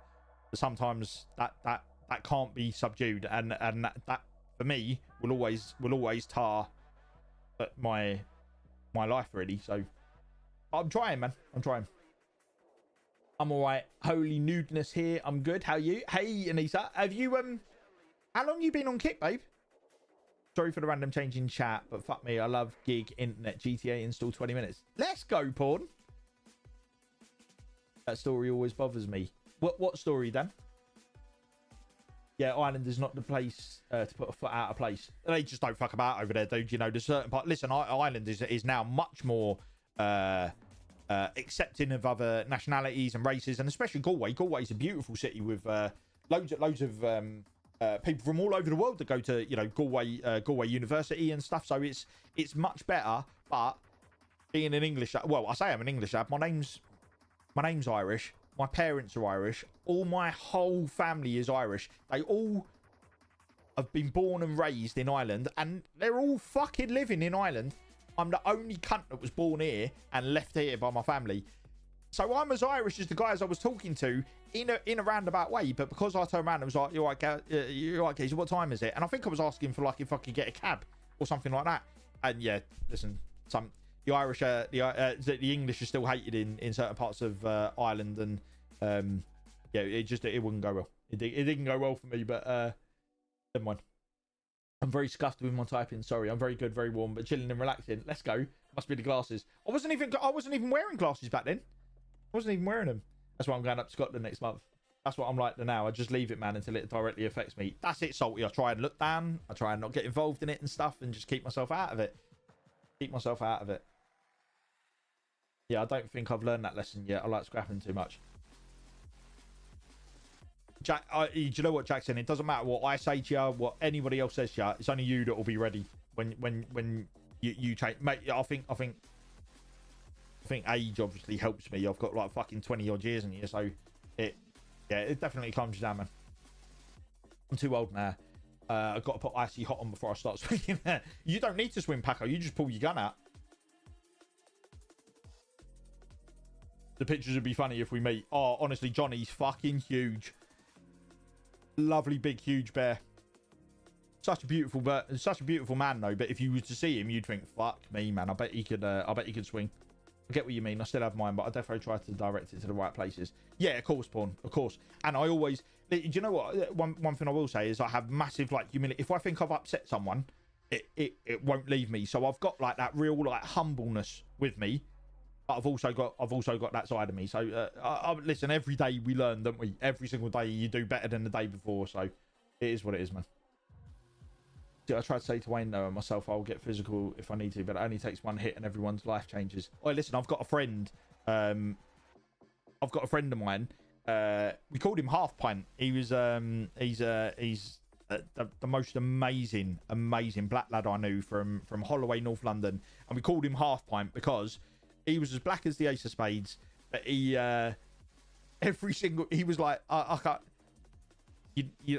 but sometimes that that can't be subdued, and that for me will always tar my life really. So I'm trying, man. I'm trying. I'm all right. Holy nudeness here. I'm good. How are you? Hey, Anissa. Have you how long you been on Kick, babe? Sorry for the random change in chat, but fuck me. I love gig internet. GTA install 20 minutes. Let's go, porn. That story always bothers me. What story, Dan? Yeah, Ireland is not the place to put a foot out of place. They just don't fuck about over there, dude. You know, there's certain part. Listen, Ireland is now much more accepting of other nationalities and races, and especially Galway. Galway is a beautiful city with loads of people from all over the world that go to, you know, Galway University and stuff. So it's much better. But being an English, well, I say I'm an English lad. My name's Irish. My parents are Irish. All my whole family is Irish. They all have been born and raised in Ireland, and they're all fucking living in Ireland. I'm the only cunt that was born here and left here by my family. So I'm as Irish as the guys I was talking to in a roundabout way. But because I turned around and was like, "You're right, Keith, what time is it?" And I think I was asking for like if I could get a cab or something like that. And yeah, listen, the Irish, the English are still hated in certain parts of Ireland, and yeah, it wouldn't go well. It didn't go well for me, but never mind. I'm very scuffed with my typing. Sorry, I'm very good, very warm, but chilling and relaxing. Let's go. Must be the glasses. I wasn't even wearing glasses back then. I wasn't even wearing them. That's why I'm going up to Scotland next month. That's what I'm like now. I just leave it, man, until it directly affects me. That's it, Salty. I try and look down. I try and not get involved in it and stuff, and just keep myself out of it. Keep myself out of it. Yeah, I don't think I've learned that lesson yet. I like scrapping too much. Jack, do you know what, Jackson? It doesn't matter what I say to you, what anybody else says to you. It's only you that will be ready when you take. Mate, I think age obviously helps me. I've got like fucking 20 odd years in here, so it definitely calms you down, man. I'm too old now. I've got to put icy hot on before I start swinging. You don't need to swim, Paco. You just pull your gun out. The pictures would be funny if we meet. Oh, honestly, Johnny's fucking huge. Lovely, big, huge bear. Such a beautiful man, though. But if you were to see him, you'd think, "Fuck me, man. I bet he could swing." I get what you mean. I still have mine, but I definitely try to direct it to the right places. Yeah, of course, Pawn. Of course. And I always... Do you know what? One thing I will say is I have massive, like, humility. If I think I've upset someone, it won't leave me. So I've got, like, that real, like, humbleness with me. But I've also got that side of me. So listen, every day we learn, don't we? Every single day you do better than the day before. So it is what it is, man. I tried to say to Wayne, though, and myself, I'll get physical if I need to, but it only takes one hit and everyone's life changes. Oh, listen, I've got a friend. I've got a friend of mine. We called him Half Pint. He was he's the most amazing black lad I knew from Holloway, North London, and we called him Half Pint because he was as black as the ace of spades. But he was like, I can't.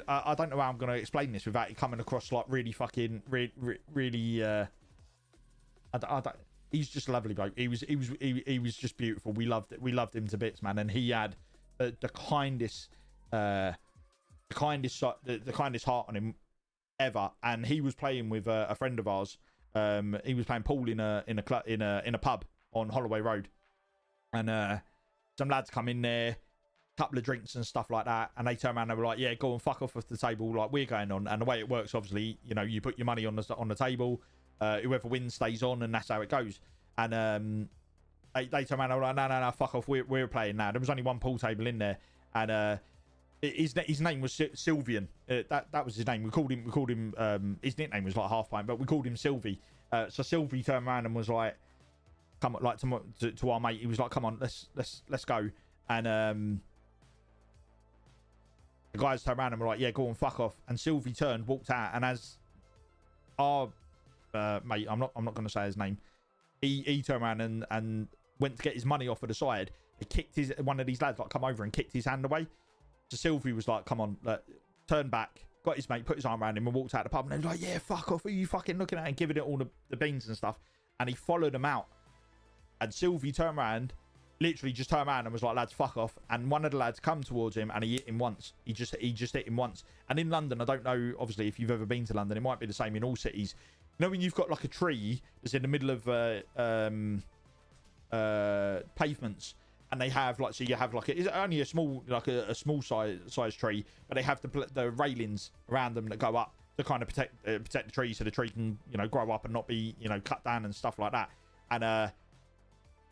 I don't know how I'm going to explain this without it coming across like really fucking really. He's just a lovely bloke. He was just beautiful. We loved it. We loved him to bits, man. And he had the kindest heart on him ever. And he was playing with a friend of ours. He was playing pool in a pub on Holloway Road, and some lads come in there, couple of drinks and stuff like that, and they turn around and they were like, "Yeah, go and fuck off the table, like we're going on." And the way it works, obviously, you know, you put your money on the table, whoever wins stays on, and that's how it goes. And they turn around and were like, no, fuck off, we're playing now. There was only one pool table in there, and his name was Sylvian. That was his name. We called him his nickname was like Half Pint, but we called him Sylvie. So Sylvie turned around and was like, come on, like to our mate, he was like, "Come on, let's go." And the guys turned around and were like, "Yeah, go on, fuck off." And Sylvie turned, walked out, and as our mate, I'm not going to say his name, he turned around and went to get his money off of the side. He kicked one of these lads, like, come over and kicked his hand away. So Sylvie was like, "Come on," turned back, got his mate, put his arm around him, and walked out the pub. And he was like, "Yeah, fuck off, who are you fucking looking at?" And giving it all the beans and stuff. And he followed him out. And Sylvie turned around literally just turned around and was like, lads, fuck off. And one of the lads come towards him and he hit him once. He just hit him once. And in London, I don't know, obviously, if you've ever been to London, it might be the same in all cities. You know when you've got like a tree that's in the middle of pavements, and they have like, so you have like it's only a small, like a small size tree, but they have the railings around them that go up to kind of protect the tree, so the tree can, you know, grow up and not be, you know, cut down and stuff like that. And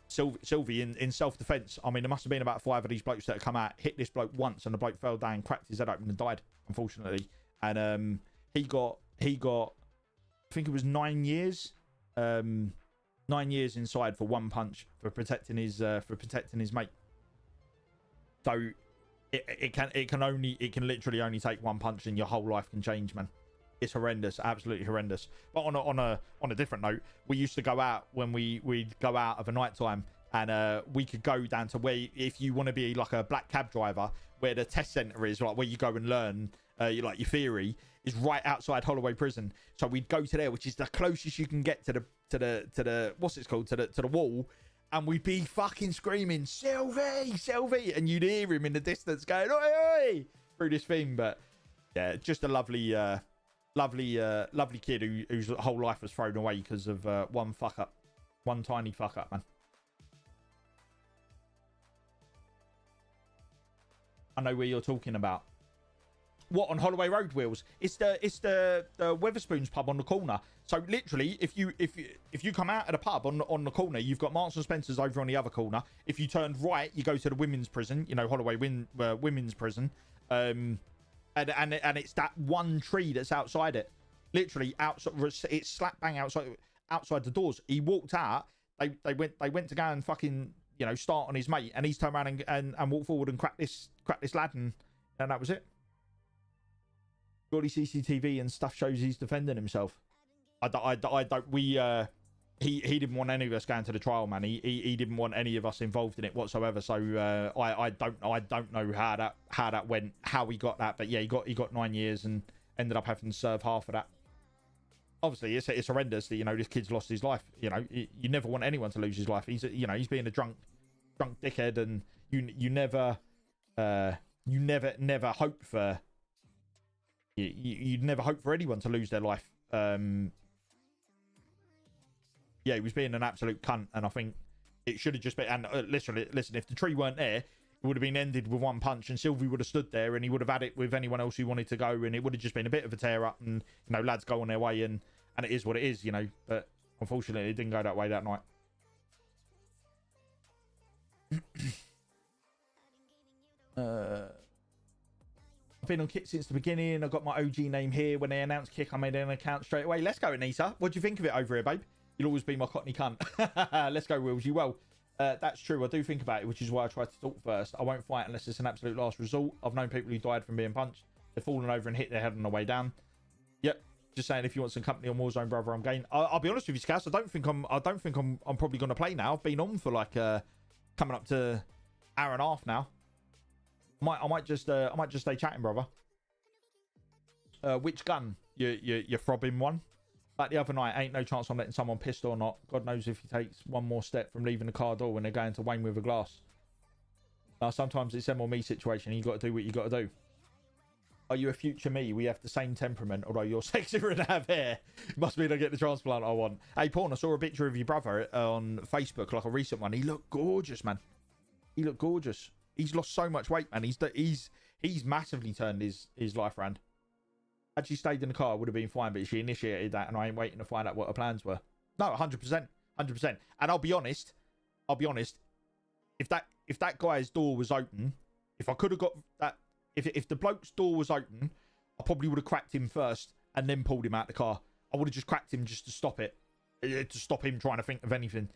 Sylvie in self-defense, I mean, there must have been about 5 of these blokes that had come out, hit this bloke once, and the bloke fell down, cracked his head open and died, unfortunately. And he got I think it was 9 years, 9 years inside for one punch for protecting his mate. So it can literally only take one punch and your whole life can change, man. It's horrendous, absolutely horrendous. But on a different note, we used to go out when we'd go out of a night time, and we could go down to where, if you want to be like a black cab driver, where the test center is, like where you go and learn your theory, is right outside Holloway Prison. So we'd go to there, which is the closest you can get to the what's it called, to the wall, and we'd be fucking screaming, Sylvie, Sylvie, and you'd hear him in the distance going, oi, oi, through this thing. But yeah, just a lovely kid whose whole life was thrown away because of one tiny fuck up, man. I know where you're talking about. What, on Holloway Road, Wheels? It's the Weatherspoons pub on the corner. So literally, if you come out of the pub on the corner, you've got Marks and Spencer's over on the other corner. If you turned right, you go to the women's prison. You know, Holloway women's prison. And it's that one tree that's outside it. Literally outside. It's slap bang outside the doors. He walked out. They went to go and fucking, you know, start on his mate, and he's turned around and walked forward and cracked this lad, and that was it. Surely CCTV and stuff shows he's defending himself. He didn't want any of us going to the trial, man. He didn't want any of us involved in it whatsoever. So I don't know how that went, how he got that, but yeah, he got 9 years and ended up having to serve half of that. Obviously, it's horrendous that, you know, this kid's lost his life. You know, you never want anyone to lose his life. He's being a drunk dickhead, and you never hope for. You'd never hope for anyone to lose their life. Yeah, he was being an absolute cunt, and I think it should have just been. And listen, if the tree weren't there, it would have been ended with one punch, and Sylvie would have stood there, and he would have had it with anyone else who wanted to go, and it would have just been a bit of a tear up, and, you know, lads go on their way, and it is what it is, you know. But unfortunately, it didn't go that way that night. I've been on Kit since the beginning. I got my OG name here. When they announced Kick, I made an account straight away. Let's go, Anita. What do you think of it over here, babe? You'll always be my cockney cunt. Let's go, Wills. You well. That's true. I do think about it, which is why I try to talk first. I won't fight unless it's an absolute last resort. I've known people who died from being punched. They've fallen over and hit their head on the way down. Yep. Just saying, if you want some company on Warzone, brother, I'm game. I'll be honest with you, Scouse. I don't think I'm probably going to play now. I've been on for like coming up to hour and a half now. I might just stay chatting, brother. Which gun? You're throbbing one? Like the other night, ain't no chance I'm letting someone pissed or not. God knows if he takes one more step from leaving the car door when they're going to Wayne with a glass. Sometimes it's them or me situation. You got to do what you got to do. Are you a future me? We have the same temperament, although you're sexier and have hair. Must mean I get the transplant I want. Hey, Pawn, I saw a picture of your brother on Facebook, like a recent one. He looked gorgeous, man. He looked gorgeous. He's lost so much weight, man. He's massively turned his life around. Had she stayed in the car, it would have been fine, but she initiated that, and I ain't waiting to find out what her plans were. No, 100%. And I'll be honest, if that guy's door was open, if I could have got that, if the bloke's door was open, I probably would have cracked him first and then pulled him out the car. I would have just cracked him just to stop it, to stop him trying to think of anything.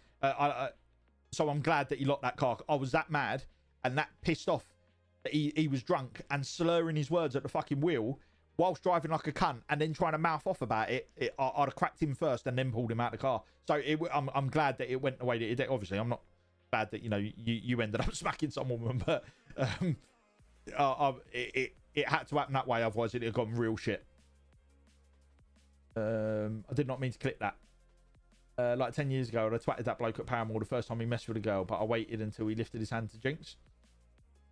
So I'm glad that he locked that car. I was that mad and that pissed off that he was drunk and slurring his words at the fucking wheel whilst driving like a cunt, and then trying to mouth off about it. I'd have cracked him first and then pulled him out the car. So I'm glad that it went the way that it did. Obviously, I'm not glad that, you know, you ended up smacking some woman, but it had to happen that way, otherwise it'd have gone real shit. I did not mean to click that. Like 10 years ago, I twatted that bloke at Paramore the first time he messed with a girl, but I waited until he lifted his hand to Jinx.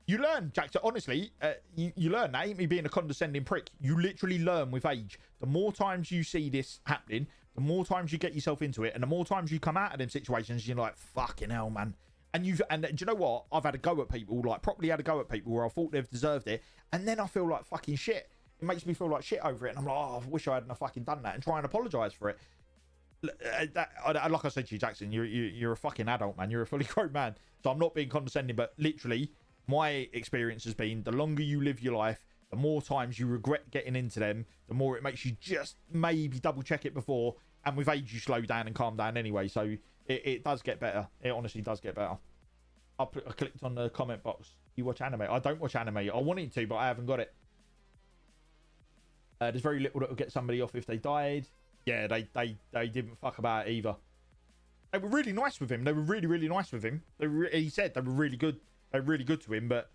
You learn, Jackson. Honestly, you learn. That ain't me being a condescending prick. You literally learn with age. The more times you see this happening, the more times you get yourself into it, and the more times you come out of them situations, you're like, fucking hell, man. And do you know what? I've had a go at people, like properly had a go at people where I thought they've deserved it, and then I feel like fucking shit. It makes me feel like shit over it, and I'm like, oh, I wish I hadn't fucking done that, and try and apologise for it. Like I said to you, Jackson, you're a fucking adult, man. You're a fully grown man. So I'm not being condescending, but literally, my experience has been the longer you live your life, the more times you regret getting into them, the more it makes you just maybe double check it before. And with age, you slow down and calm down anyway. So it does get better. It honestly does get better. I clicked on the comment box. You watch anime? I don't watch anime. I wanted to, but I haven't got it. There's very little that will get somebody off if they died. Yeah, they didn't fuck about it either. They were really nice with him. They were really, really nice with him. He said they were really good. They were really good to him, but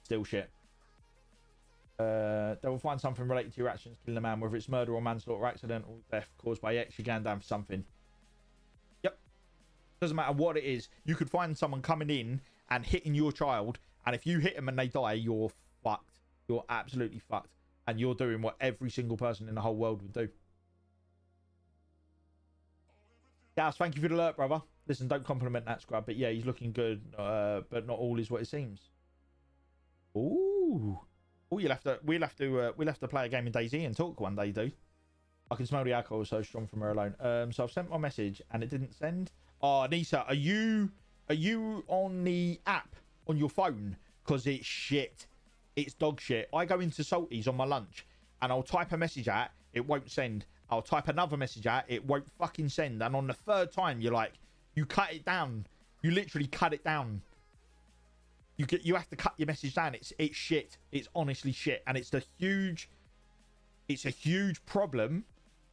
still shit. They will find something related to your actions killing a man, whether it's murder or manslaughter or accidental death caused by X. You're going down for something. Yep. Doesn't matter what it is. You could find someone coming in and hitting your child, and if you hit them and they die, you're fucked. You're absolutely fucked. And you're doing what every single person in the whole world would do. Gas, thank you for the alert, brother. Listen, don't compliment that scrub, but yeah, he's looking good, but not all is what it seems. Ooh. Oh, we'll have to play a game of DayZ and talk one day, dude. I can smell the alcohol so strong from her alone. So I've sent my message and it didn't send. Oh, Nisa, are you on the app on your phone? Because it's shit. It's dog shit. I go into Salties on my lunch and I'll type a message out, it won't send. I'll type another message out, it won't fucking send. And on the third time, you're like, you cut it down. You literally cut it down. You have to cut your message down. It's shit. It's honestly shit. And it's a huge problem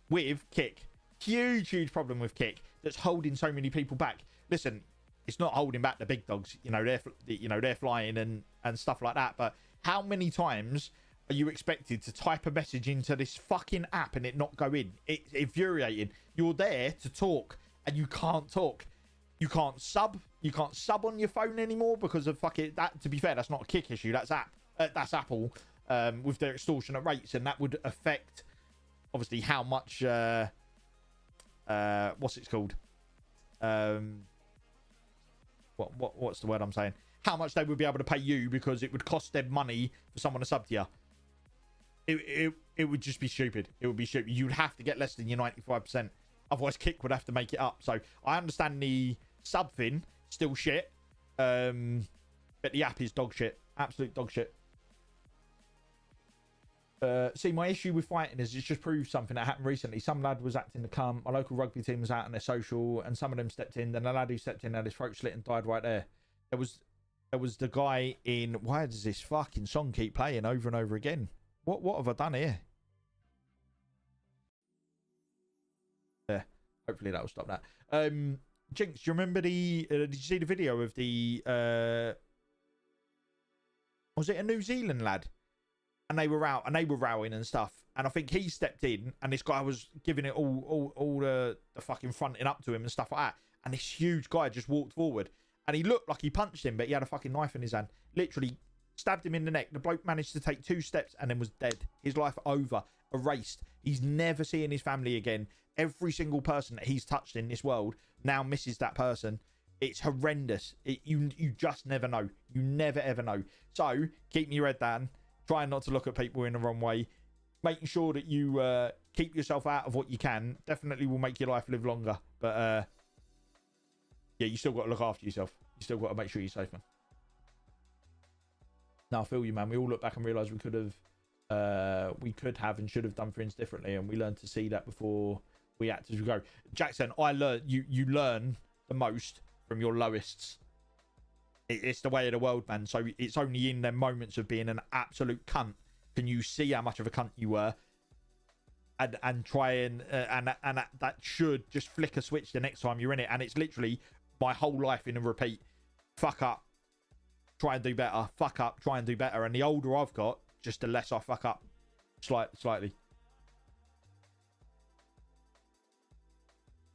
with Kick. Huge problem with Kick that's holding so many people back. Listen, it's not holding back the big dogs. They're flying and stuff like that. But how many times are you expected to type a message into this fucking app and it not go in? It's infuriating. You're there to talk and you can't talk. You can't sub on your phone anymore because of that. To be fair, that's not a Kick issue. That's Apple with their extortionate rates, and that would affect obviously how much what's it called? What's the word I'm saying? How much they would be able to pay you, because it would cost them money for someone to sub to you. It would just be stupid. It would be stupid. You'd have to get less than your 95%. Otherwise, Kick would have to make it up. So I understand the sub thing, still shit. But the app is dog shit. Absolute dog shit. See, my issue with fighting is it's just proved something that happened recently. Some lad was acting the cunt. My local rugby team was out on their social, and some of them stepped in. Then the lad who stepped in had his throat slit and died right there. There was the guy in. Why does this fucking song keep playing over and over again? What have I done here? Yeah, hopefully that will stop that. Jinx, do you remember the? Did you see the video of the? Was it a New Zealand lad? And they were out and they were rowing and stuff. And I think he stepped in, and this guy was giving it all the fucking fronting up to him and stuff like that. And this huge guy just walked forward, and he looked like he punched him, but he had a fucking knife in his hand. Literally stabbed him in the neck. The bloke managed to take 2 steps and then was dead. His life over, erased. He's never seeing his family again. Every single person that he's touched in this world now misses that person. It's horrendous. You just never know. You never ever know. So keep your head down. Trying not to look at people in the wrong way. Making sure that you keep yourself out of what you can definitely will make your life live longer. But yeah, you still got to look after yourself. You still got to make sure you're safe, man. No, I feel you, man. We all look back and realise we could have and should have done things differently, and we learned to see that before we act as we go. Jackson, I learned you learn the most from your lowest. It's the way of the world, man. So it's only in them moments of being an absolute cunt can you see how much of a cunt you were, and try and that should just flick a switch the next time you're in it. And it's literally my whole life in a repeat. Fuck up, try and do better. Fuck up, try and do better. And the older I've got, just the less I fuck up, slightly.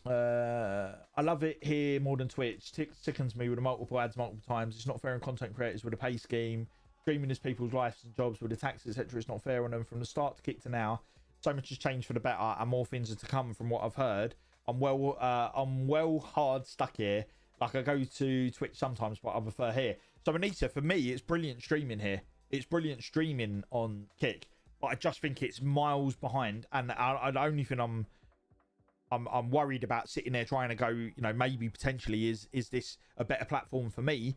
I love it here more than Twitch. Sickens me with the multiple ads multiple times. It's not fair on content creators with a pay scheme. Streaming is people's lives and jobs with the taxes, etc. It's not fair on them from the start to kick to now. So much has changed for the better, and more things are to come from what I've heard. I'm well hard stuck here. Like, I go to Twitch sometimes, but I prefer here. So Anita, for me, it's brilliant streaming here. It's brilliant streaming on Kick, but I just think it's miles behind. And the only thing I'm worried about sitting there trying to go, you know, maybe potentially is this a better platform for me?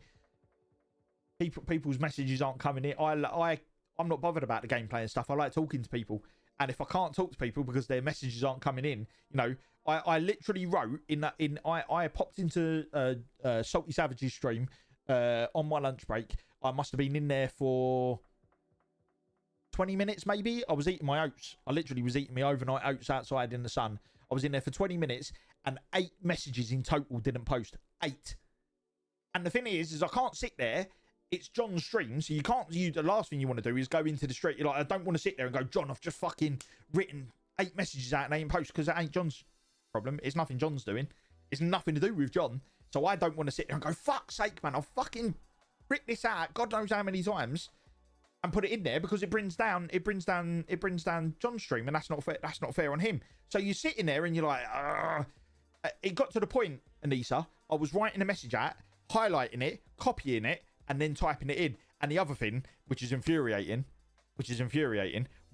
People's messages aren't coming in. I'm not bothered about the gameplay and stuff. I like talking to people, and if I can't talk to people because their messages aren't coming in, you know, I literally wrote I popped into Salty Savage's stream on my lunch break. I must have been in there for 20 minutes maybe. I was eating my oats. I literally was eating my overnight oats outside in the sun. I was in there for 20 minutes and 8 messages in total didn't post. 8. And the thing is I can't sit there. It's John's stream, so you can't. The last thing you want to do is go into the street. You're like, I don't want to sit there and go, John, I've just fucking written 8 messages out and they ain't post, because it ain't John's problem. It's nothing John's doing. It's nothing to do with John. So I don't want to sit there and go, fuck's sake, man, I'll fucking written this out God knows how many times and put it in there, because it brings down John's stream, and that's not fair. That's not fair on him. So you're sitting there and you're like, Ugh. It got to the point, Anissa, I was writing a message out, highlighting it, copying it, and then typing it in. And the other thing, which is infuriating,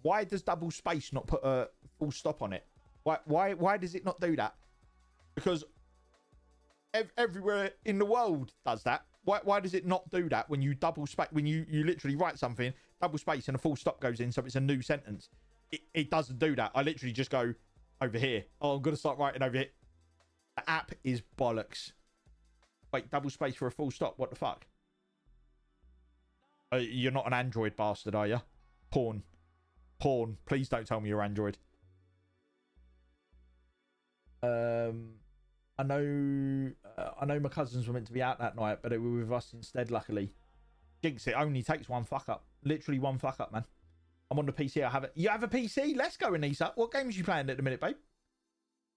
why does double space not put a full stop on it? Why does it not do that? Because everywhere in the world does that. Why does it not do that when you double space, when you literally write something, double space, and a full stop goes in, so it's a new sentence? It doesn't do that. I literally just go over here. Oh, I'm gonna start writing over here. The app is bollocks. Wait, double space for a full stop? What the fuck? You're not an Android bastard, are you? Porn. Please don't tell me you're Android. I know my cousins were meant to be out that night, but they were with us instead, luckily. Jinx, it only takes one fuck up. Literally one fuck up, man. I'm on the PC. I have it. You have a PC? Let's go, Anissa. What games are you playing at the minute, babe?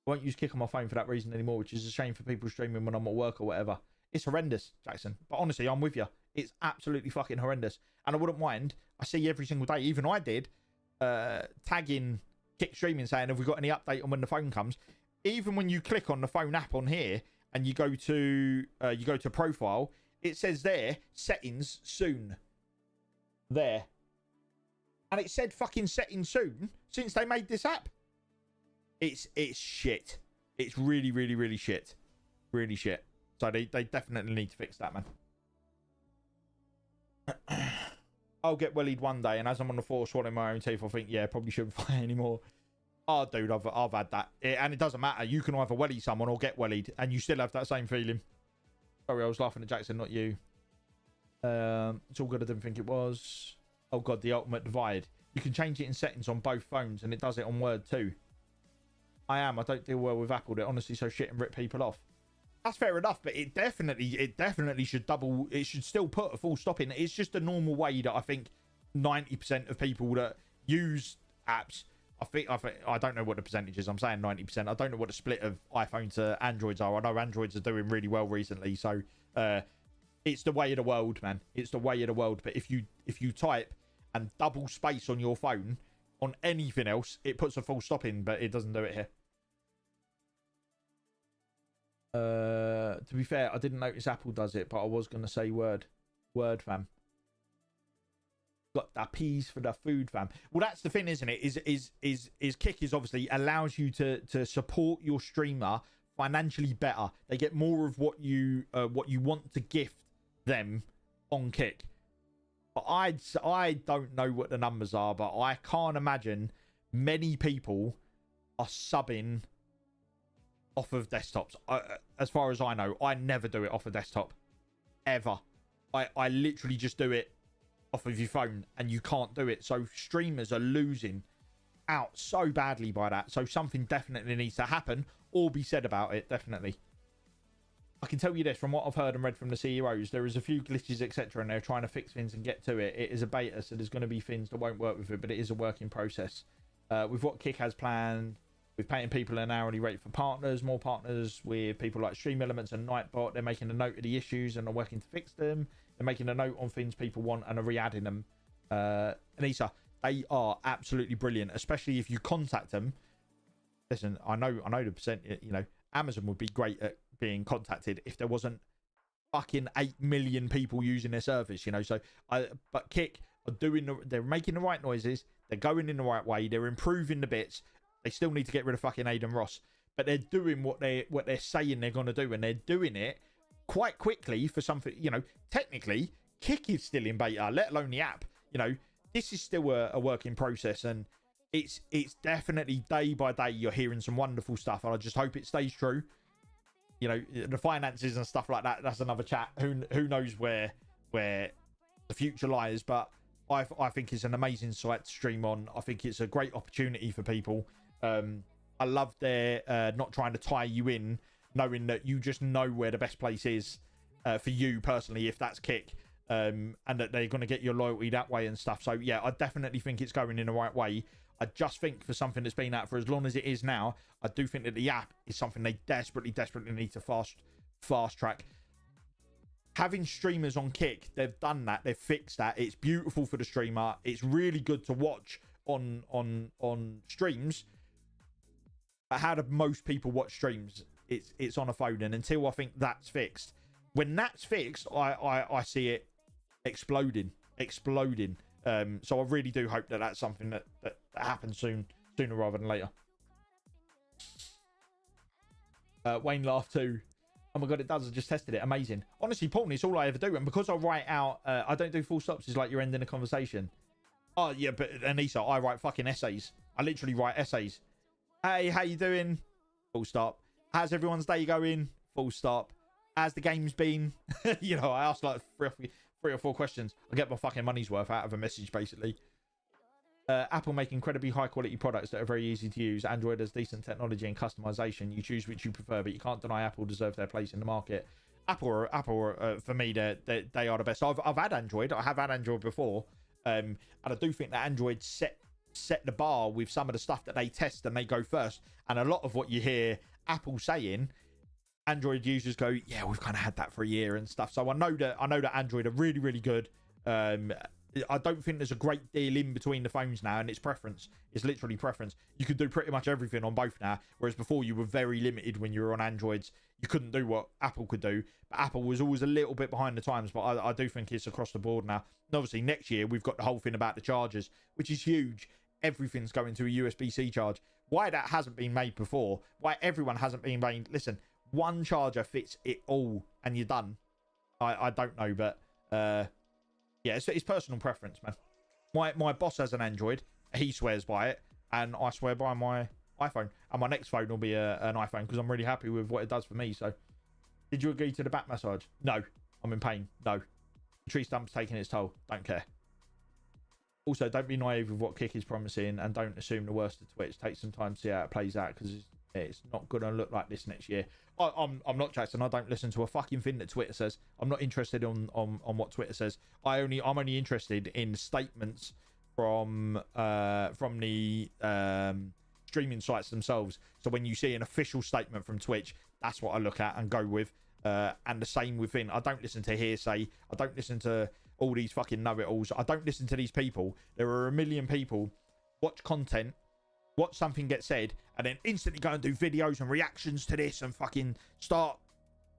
I won't use Kick on my phone for that reason anymore, which is a shame for people streaming when I'm at work or whatever. It's horrendous, Jackson. But honestly, I'm with you. It's absolutely fucking horrendous. And I wouldn't mind. I see every single day. Even I did. Tagging Kick streaming, saying, have we got any update on when the phone comes? Even when you click on the phone app on here and you go to profile, it says there, settings soon. There. And it said fucking settings soon since they made this app. It's shit. It's really, really, really shit. Really shit. So they definitely need to fix that, man. I'll get wellied one day, and as I'm on the floor swallowing my own teeth, I think, yeah, probably shouldn't fly anymore. Oh, dude, I've had that. And it doesn't matter. You can either welly someone or get wellied, and you still have that same feeling. Sorry, I was laughing at Jackson, not you. It's all good. I didn't think it was. Oh, God, the ultimate divide. You can change it in settings on both phones, and it does it on Word, too. I don't deal well with Apple. They're honestly so shit and rip people off. That's fair enough, but it definitely should double. It should still put a full stop in. It's just a normal way that I think 90% of people that use apps, I don't know what the percentage is. I'm saying 90%. I don't know what the split of iPhone to Androids are. I know Androids are doing really well recently, so it's the way of the world, man. It's the way of the world. But if you type and double space on your phone on anything else, it puts a full stop in, but it doesn't do it here. To be fair, I didn't notice Apple does it, but I was going to say Word, fam. Got the peas for the food, fam. Well, that's the thing, isn't it? Is Kick is obviously allows you to support your streamer financially better. They get more of what you want to gift them on Kick. But I don't know what the numbers are, but I can't imagine many people are subbing off of desktops. As far as I know, I never do it off a desktop. Ever. I literally just do it off of your phone, and you can't do it. So streamers are losing out so badly by that. So something definitely needs to happen or be said about it, definitely. I can tell you this, from what I've heard and read from the CEOs, there is a few glitches, etc., and they're trying to fix things and get to it. It is a beta, so there's going to be things that won't work with it, but it is a working process. With what Kick has planned with paying people an hourly rate for partners, more partners with people like Stream Elements and Nightbot. They're making a note of the issues and are working to fix them. They're making a note on things people want and are re-adding them. Anissa, they are absolutely brilliant, especially if you contact them. Listen, I know the percent, you know, Amazon would be great at being contacted if there wasn't fucking 8 million people using their service, you know. So but Kick are they're making the right noises, they're going in the right way, they're improving the bits. They still need to get rid of fucking Aiden Ross, but they're doing what they're saying they're going to do, and they're doing it quite quickly for something, you know. Technically Kick is still in beta, let alone the app, you know. This is still a work in process, and it's definitely day by day you're hearing some wonderful stuff, and I just hope it stays true. You know, the finances and stuff like that, that's another chat. Who knows where the future lies, but I think it's an amazing site to stream on. I think it's a great opportunity for people. I love their not trying to tie you in, knowing that you just know where the best place is for you personally, if that's Kick, and that they're going to get your loyalty that way and stuff. So yeah, I definitely think it's going in the right way. I just think for something that's been out for as long as it is now, I do think that the app is something they desperately need to fast track. Having streamers on Kick, they've done that, they've fixed that. It's beautiful for the streamer. It's really good to watch on streams. But how do most people watch streams? It's on a phone, and until I think that's fixed, when that's fixed, I see it exploding. So I really do hope that that's something that happens sooner rather than later. Wayne laughed too. Oh my god, it does. I just tested it. Amazing. Honestly, Paul, it's all I ever do, and because I write out, I don't do full stops. It's like you're ending a conversation. Oh yeah, but Anissa, I write fucking essays. I literally write essays. Hey, how you doing? Full stop. How's everyone's day going? Full stop. How's the game's been? You know, I ask like three or four questions. I get my fucking money's worth out of a message, basically. Apple make incredibly high quality products that are very easy to use. Android has decent technology and customization. You choose which you prefer, but you can't deny Apple deserve their place in the market. Apple for me, they are the best. I've had Android. I have had Android before, and I do think that Android set the bar with some of the stuff that they test and they go first. And a lot of what you hear Apple saying, Android users go, yeah, we've kind of had that for a year and stuff. So I know that Android are really good. I don't think there's a great deal in between the phones now, and it's preference. It's literally preference. You can do pretty much everything on both now, whereas before you were very limited when you were on Androids. You couldn't do what Apple could do, but Apple was always a little bit behind the times. But I do think it's across the board now. And obviously next year we've got the whole thing about the chargers, which is huge. Everything's going to a USB-C charge. Why that hasn't been made before, why everyone hasn't been made, listen, one charger fits it all and you're done. I don't know, but yeah, it's personal preference, man. My boss has an Android. He swears by it, and I swear by my iPhone. And my next phone will be an iPhone because I'm really happy with what it does for me. So, did you agree to the back massage? No. I'm in pain. No. The tree stump's taking its toll. Don't care. Also, don't be naive with what Kick is promising, and don't assume the worst of Twitch. Take some time to see how it plays out, because it's not going to look like this next year. I'm not Jackson. I don't listen to a fucking thing that Twitter says. I'm not interested on what Twitter says. I'm only interested in statements from the streaming sites themselves. So when you see an official statement from Twitch, that's what I look at and go with. And the same within. I don't listen to hearsay. I don't listen to all these fucking know-it-alls. I don't listen to these people. There are a million people watch content, watch something get said, and then instantly go and do videos and reactions to this and fucking start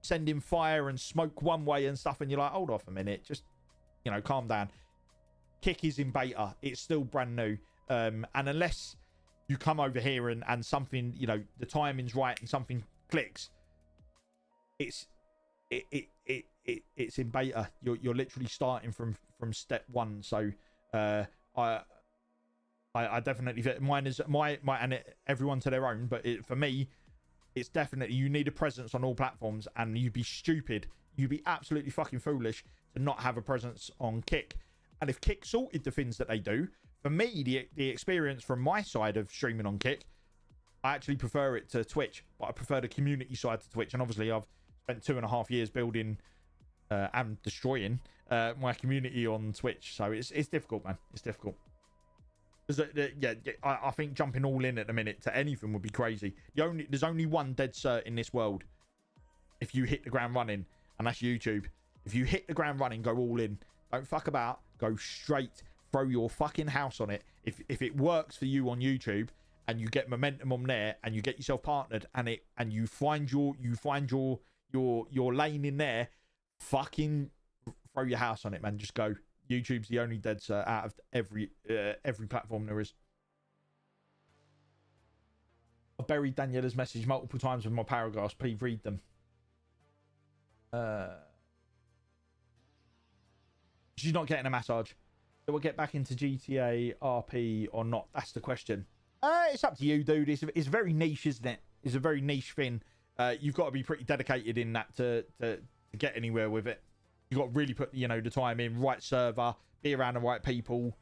sending fire and smoke one way and stuff. And you're like, hold off a minute, just, you know, calm down. Kick is in beta. It's still brand new. And unless you come over here and something, you know, the timing's right and something clicks, it's in beta. You're literally starting from step one. So I definitely, mine is my and everyone to their own, but for me, it's definitely, you need a presence on all platforms, and you'd be absolutely fucking foolish to not have a presence on Kick. And if Kick sorted the things that they do, for me, the experience from my side of streaming on Kick, I actually prefer it to Twitch, but I prefer the community side to Twitch. And obviously I've spent 2.5 years building and destroying my community on Twitch, so it's difficult, man. It's difficult. Yeah, I think jumping all in at the minute to anything would be crazy. There's only one dead cert in this world. If you hit the ground running, and that's YouTube. If you hit the ground running, go all in. Don't fuck about. Go straight. Throw your fucking house on it. If it works for you on YouTube, and you get momentum on there, and you get yourself partnered, and you find your lane in there, fucking throw your house on it, man. Just go. YouTube's the only dead cert out of every platform there is. I've buried Daniela's message multiple times with my paragraphs. Please read them. She's not getting a massage. So we'll get back into GTA RP or not. That's the question. It's up to you, dude. It's very niche, isn't it? It's a very niche thing. You've got to be pretty dedicated in that to get anywhere with it. You've got to really put, the time in, right server, be around the right people.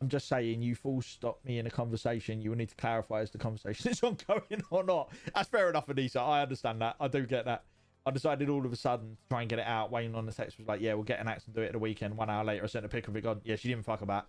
I'm just saying, you full stop me in a conversation. You will need to clarify as the conversation is ongoing or not. That's fair enough, Anissa. I understand that. I do get that. I decided all of a sudden to try and get it out. Wayne on the text was like, yeah, we'll get an axe and do it at the weekend. 1 hour later, I sent a pic of it gone. Yeah, she didn't fuck about.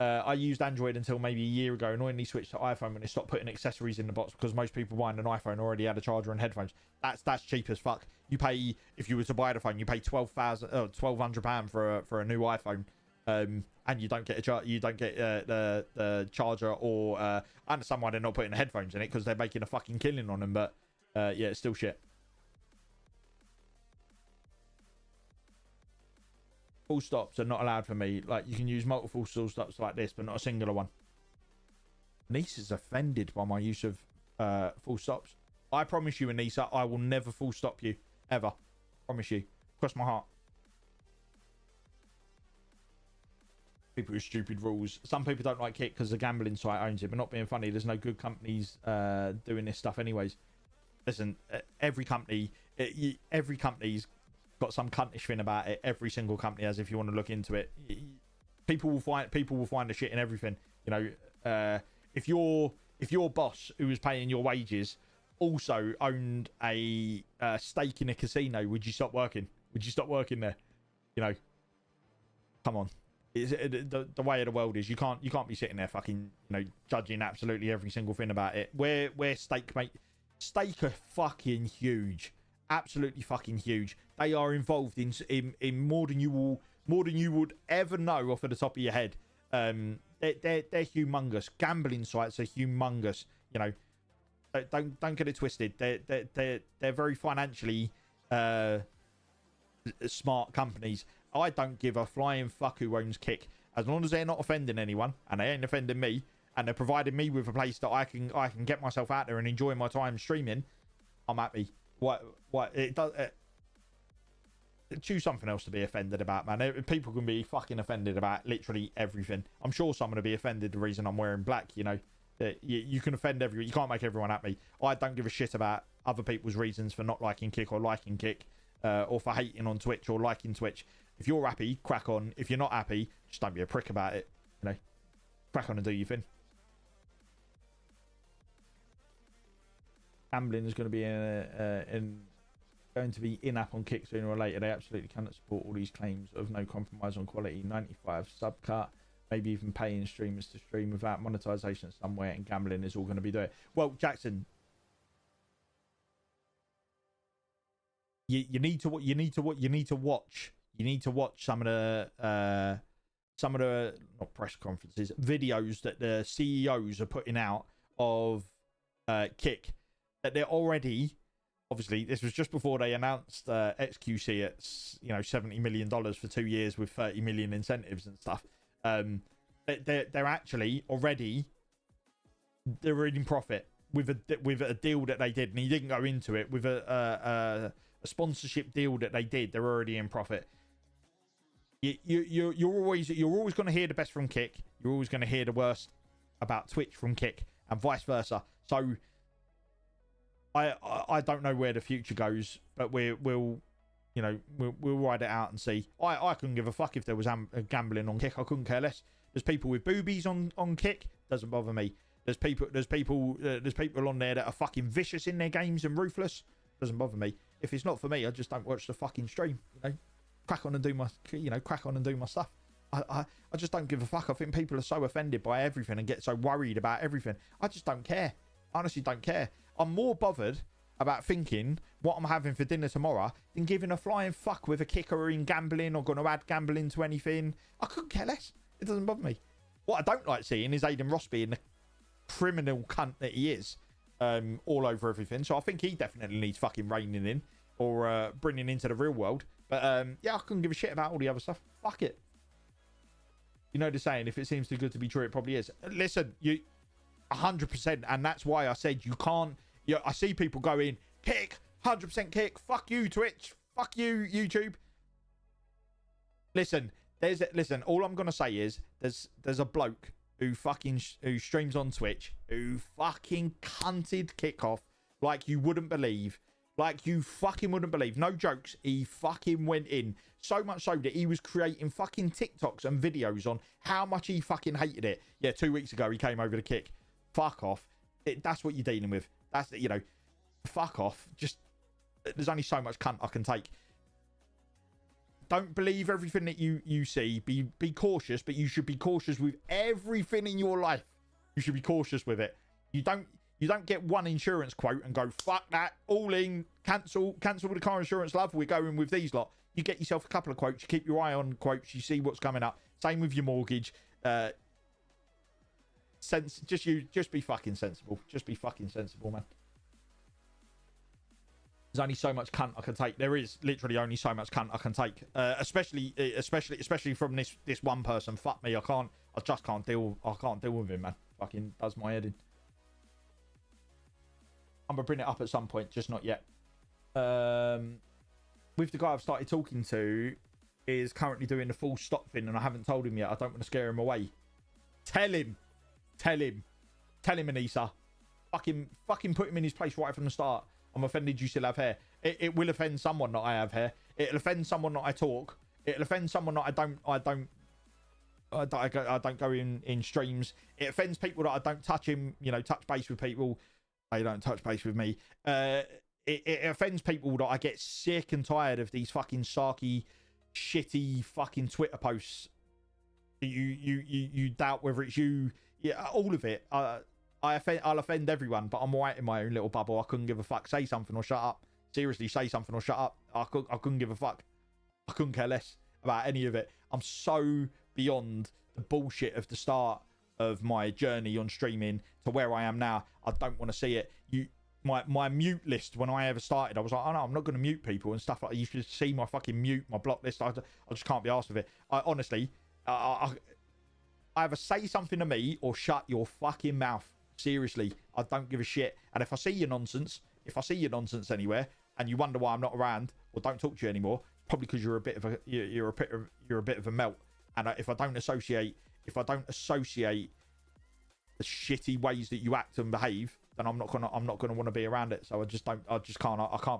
I used Android until maybe a year ago. Annoyingly switched to iPhone when they stopped putting accessories in the box because most people buying an iPhone already had a charger and headphones. That's cheap as fuck. You pay, if you were to buy the phone, you pay £1,200 for a new iPhone, and you don't get the charger or I understand why they're not putting the headphones in it because they're making a fucking killing on them. But yeah, it's still shit. Full stops are not allowed for me. Like, you can use multiple full stops like this, but not a singular one. Niece is offended by my use of full stops. I promise you, Anissa, I will never full stop you. Ever. Promise you. Cross my heart. People with stupid rules. Some people don't like Kick because the gambling site owns it, but not being funny, there's no good companies doing this stuff anyways. Listen, every company's got some cuntish thing about it. Every single company has, if you want to look into it. People will find the shit in everything. If your boss who was paying your wages also owned a stake in a casino, would you stop working? Would you stop working there? Come on. The way of the world is you can't be sitting there fucking judging absolutely every single thing about it. Where stake are fucking huge. Absolutely fucking huge. They are involved in more than you would ever know off of the top of your head. They're humongous. Gambling sites are humongous. Don't get it twisted. They're very financially smart companies. I don't give a flying fuck who owns Kick, as long as they're not offending anyone and they ain't offending me, and they're providing me with a place that I can get myself out there and enjoy my time streaming. I'm happy. What it does. Choose something else to be offended about, man. People can be fucking offended about literally everything. I'm sure someone will be offended the reason I'm wearing black. You can offend everyone. You can't make everyone happy. I don't give a shit about other people's reasons for not liking Kick or liking Kick, or for hating on Twitch or liking Twitch. If you're happy, crack on. If you're not happy, just don't be a prick about it. Crack on and do your thing. Gambling is going to be going to be in-app on Kick sooner or later. They absolutely cannot support all these claims of no compromise on quality. 95 subcut, maybe even paying streamers to stream without monetization somewhere, and gambling is all going to be there. Well, Jackson, you need to watch some of the not press conferences, videos that the CEOs are putting out of Kick, that they're already, obviously this was just before they announced XQC at $70 million for 2 years with 30 million incentives and stuff. They're actually already, they're in profit with a deal that they did, and he didn't go into it, with a sponsorship deal that they did. They're already in profit. You're always going to hear the best from Kick. You're always going to hear the worst about Twitch from Kick, and vice versa. So I don't know where the future goes, but we'll ride it out and see. I couldn't give a fuck if there was gambling on Kick. I couldn't care less. There's people with boobies on Kick. Doesn't bother me. There's people on there that are fucking vicious in their games and ruthless. Doesn't bother me. If it's not for me, I just don't watch the fucking stream. Crack on and do my stuff. I just don't give a fuck. I think people are so offended by everything and get so worried about everything. I just don't care. I honestly don't care. I'm more bothered about thinking what I'm having for dinner tomorrow than giving a flying fuck with a kicker in gambling or going to add gambling to anything. I couldn't care less. It doesn't bother me. What I don't like seeing is Aiden Ross being the criminal cunt that he is, all over everything. So I think he definitely needs fucking reining in or bringing into the real world. But yeah, I couldn't give a shit about all the other stuff. Fuck it. You know the saying, if it seems too good to be true, it probably is. Listen, you 100%, and that's why I said you can't. I see people going kick, 100% kick. Fuck you, Twitch. Fuck you, YouTube. Listen, listen. All I'm gonna say is there's a bloke who streams on Twitch who fucking cunted kickoff like you wouldn't believe. Like you fucking wouldn't believe. No jokes. He fucking went in. So much so that he was creating fucking TikToks and videos on how much he fucking hated it. Yeah, 2 weeks ago he came over to kick. Fuck off. That's what you're dealing with. That's, you know, fuck off. Just, there's only so much cunt I can take. Don't believe everything that you see. Be cautious, but you should be cautious with everything in your life. You should be cautious with it. You don't get one insurance quote and go, fuck that, all in, cancel the car insurance, love, we're going with these lot. You get yourself a couple of quotes, you keep your eye on quotes, you see what's coming up. Same with your mortgage. Just be fucking sensible. Just be fucking sensible, man. There's only so much cunt I can take. There is literally only so much cunt I can take. Especially from this one person. Fuck me, I just can't deal with him, man. Fucking does my head in. I'm gonna bring it up at some point, just not yet. With the guy I've started talking to is currently doing the full stop thing, and I haven't told him yet. I don't want to scare him away. Tell him, Anissa. Fucking put him in his place right from the start. I'm offended you still have hair. It will offend someone that I have hair. It'll offend someone that I talk. It'll offend someone that I don't go in streams. It offends people that I don't touch him, touch base with people. They don't touch base with me. It offends people that I get sick and tired of these fucking sarky, shitty fucking Twitter posts. You doubt whether it's you. Yeah, all of it. I'll offend everyone, but I'm right in my own little bubble. I couldn't give a fuck. Say something or shut up. Seriously, say something or shut up. I couldn't give a fuck. I couldn't care less about any of it. I'm so beyond the bullshit of the start of my journey on streaming to where I am now. I don't want to see it. My mute list when I ever started, I was like, oh no, I'm not going to mute people and stuff like that. You should see my fucking mute, my block list. I just can't be arsed with it. I honestly, I either say something to me or shut your fucking mouth. Seriously, I don't give a shit. And if I see your nonsense anywhere, and you wonder why I'm not around or don't talk to you anymore, probably because you're a bit of a melt. And if I don't associate the shitty ways that you act and behave, then I'm not gonna want to be around it. So I can't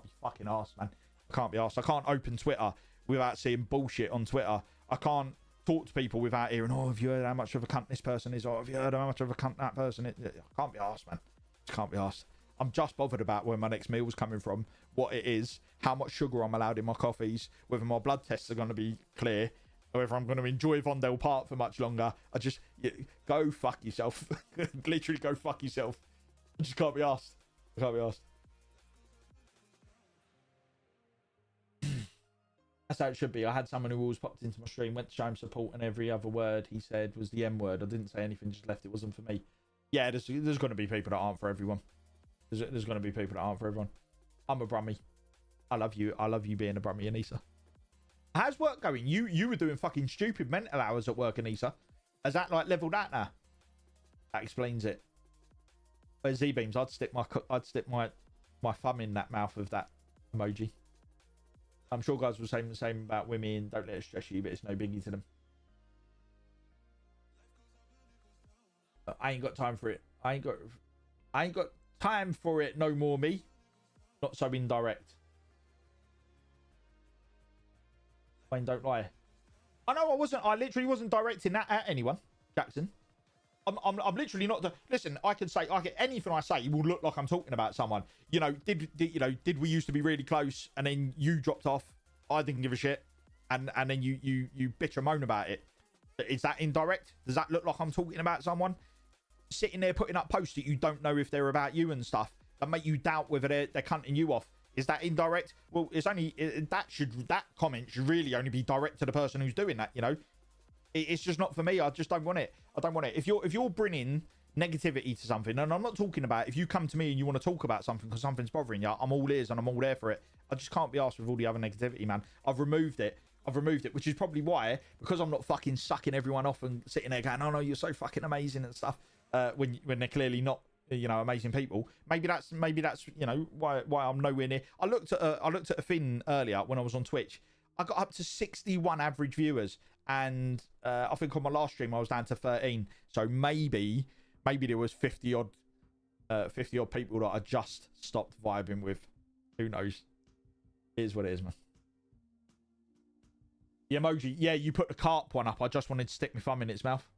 be fucking arsed, man. I can't be arsed. I can't open Twitter without seeing bullshit on Twitter. I can't talk to people without hearing, oh, have you heard how much of a cunt this person is, or have you heard how much of a cunt that person is? I can't be arsed, man. Just can't be arsed. I'm just bothered about where my next meal's coming from, what it is, how much sugar I'm allowed in my coffees, whether my blood tests are going to be clear, or whether I'm going to enjoy Vondale Park for much longer. Go fuck yourself. Literally go fuck yourself. I just can't be arsed. I can't be arsed. That's how it should be. I had someone who always popped into my stream, went to show him support, and every other word he said was the M word. I didn't say anything, just left. It wasn't for me. Yeah, there's going to be people that aren't for everyone. There's going to be people that aren't for everyone. I'm a brummie. I love you. I love you being a brummie, Anissa. How's work going? You were doing fucking stupid mental hours at work, Anissa. Has that like leveled out now? That explains it. Where's Z-beams? I'd stick my thumb in that mouth of that emoji. I'm sure guys will say the same about women. Don't let it stress you, but it's no biggie to them. I ain't got time for it. I ain't got time for it no more, me. Not so indirect. Wayne, don't lie. I know I literally wasn't directing that at anyone, Jackson. I'm literally not. Listen, I can say anything I say will look like I'm talking about someone. Did we used to be really close and then you dropped off? I didn't give a shit, and then you bitch and moan about it. Is that indirect? Does that look like I'm talking about someone? Sitting there putting up posts that you don't know if they're about you and stuff that make you doubt whether they're cunting you off. Is that indirect? Well, it's only that comment should really only be direct to the person who's doing that. You know, it's just not for me. I just don't want it. I don't want it. If you're bringing negativity to something, and I'm not talking about if you come to me and you want to talk about something because something's bothering you, I'm all ears and I'm all there for it. I just can't be asked with all the other negativity, man. I've removed it, which is probably why, because I'm not fucking sucking everyone off and sitting there going, oh no, you're so fucking amazing and stuff, when they're clearly not, you know, amazing people. Maybe that's you know why I'm nowhere near. I looked at a thing earlier when I was on Twitch. I got up to 61 average viewers, and I think on my last stream I was down to 13. So maybe there was 50 odd people that I just stopped vibing with. Who knows? It is what it is, man. The emoji, yeah, you put the carp one up. I just wanted to stick my thumb in its mouth.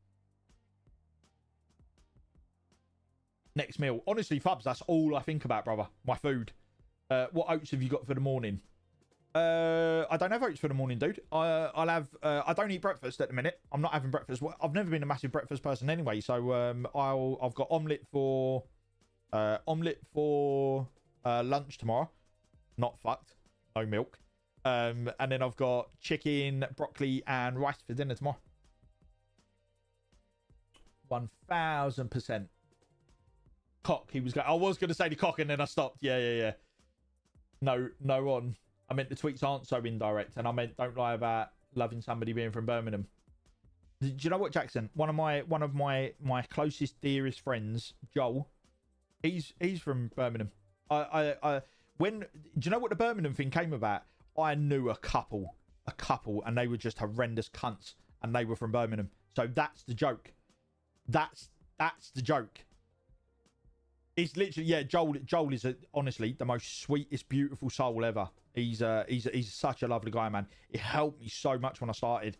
Next meal. Honestly, Fubs, that's all I think about, brother. My food. What oats have you got for the morning? I don't have oats for the morning, dude. I'll have. I don't eat breakfast at the minute. I'm not having breakfast. I've never been a massive breakfast person anyway. So I've got omelette for lunch tomorrow. Not fucked. No milk. And then I've got chicken, broccoli, and rice for dinner tomorrow. 1000%. Cock. He was going. I was going to say the cock, and then I stopped. Yeah. No on. I meant the tweets aren't so indirect, and I meant don't lie about loving somebody being from Birmingham. Do you know what, Jackson? One of my closest, dearest friends, Joel, he's from Birmingham. Do you know what the Birmingham thing came about? I knew a couple, and they were just horrendous cunts, and they were from Birmingham. So that's the joke. That's the joke. It's literally, yeah. Joel is honestly the most sweetest, beautiful soul ever. He's such a lovely guy, man. It helped me so much when I started.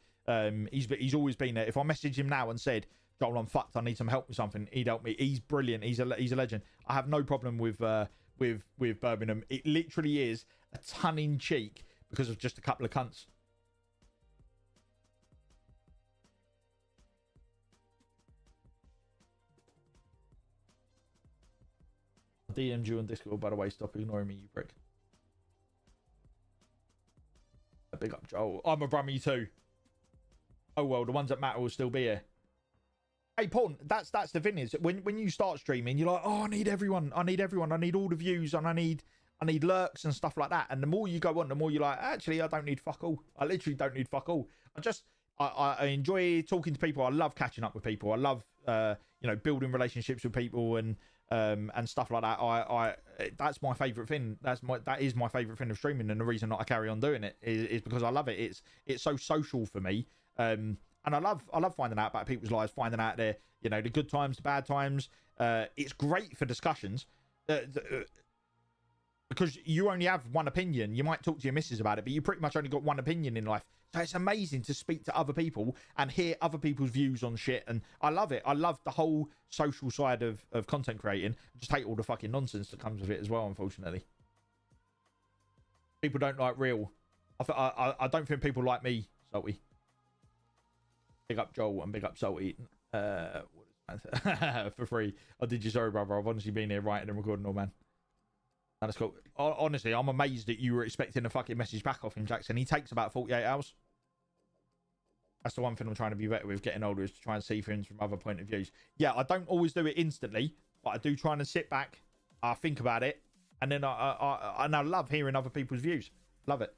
He's always been there. If I messaged him now and said, Joel, I'm fucked, I need some help with something, he'd help me. He's brilliant. He's a legend. I have no problem with Birmingham. It literally is a ton in cheek because of just a couple of cunts. I DM'd you on Discord, by the way. Stop ignoring me, you prick. Big up, Joel. I'm a Brummy too. Oh well, the ones that matter will still be here. Hey, Paul, that's the thing is when you start streaming, you're like, oh, I need everyone. I need all the views, and I need lurks and stuff like that. And the more you go on, the more you're like, actually, I don't need fuck all. I literally don't need fuck all. I enjoy talking to people. I love catching up with people. I love building relationships with people and stuff like that. That's my favorite thing. That is my favorite thing of streaming, and the reason that I carry on doing it is because I love it. It's so social for me. And I love finding out about people's lives, finding out the good times, the bad times. It's great for discussions because you only have one opinion. You might talk to your missus about it, but you pretty much only got one opinion in life. So it's amazing to speak to other people and hear other people's views on shit. And I love it. I love the whole social side of content creating. I just hate all the fucking nonsense that comes with it as well, unfortunately. People don't like real. I don't think people like me, Salty. Big up Joel and big up Salty. For free. I did you sorry, brother. I've honestly been here writing and recording all, man. And it's cool. Honestly, I'm amazed that you were expecting a fucking message back off him, Jackson. He takes about 48 hours. That's the one thing I'm trying to be better with getting older, is to try and see things from other point of views. Yeah, I don't always do it instantly, but I do try and sit back, I think about it, and then I love hearing other people's views. Love it.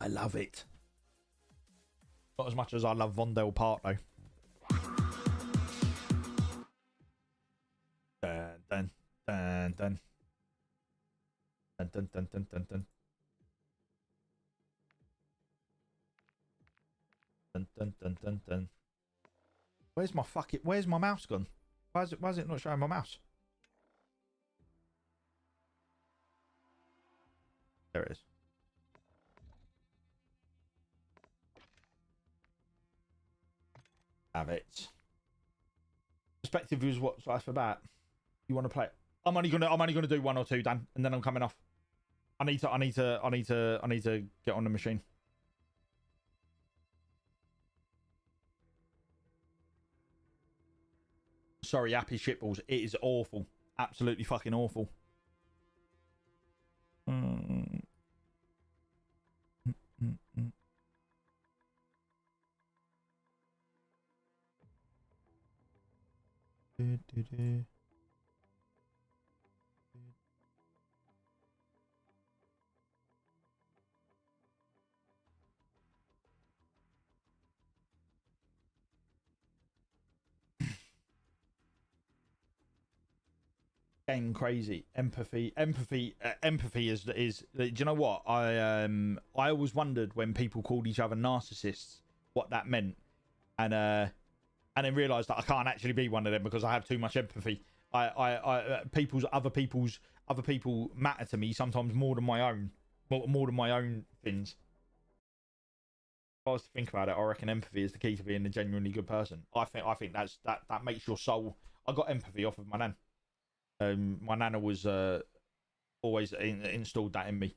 I love it. Not as much as I love Vondel Park, though. Dun, dun, dun, dun, dun, dun, dun, dun, dun. Dun, dun, dun, dun, dun. Where's my mouse gone? Why is it not showing my mouse? There it is. Have it. Perspective is what's life about. You want to play it? I'm only gonna do one or two, Dan, and then I'm coming off. I need to get on the machine. Sorry, happy shitballs. It is awful. Absolutely fucking awful. Game crazy. Empathy is do you know what I always wondered when people called each other narcissists what that meant, and then realized that I can't actually be one of them because I have too much empathy. Other people matter to me sometimes more than my own things. If I was to think about it, I reckon empathy is the key to being a genuinely good person. I think that makes your soul. I got empathy off of my nan. My nana was always installed that in me.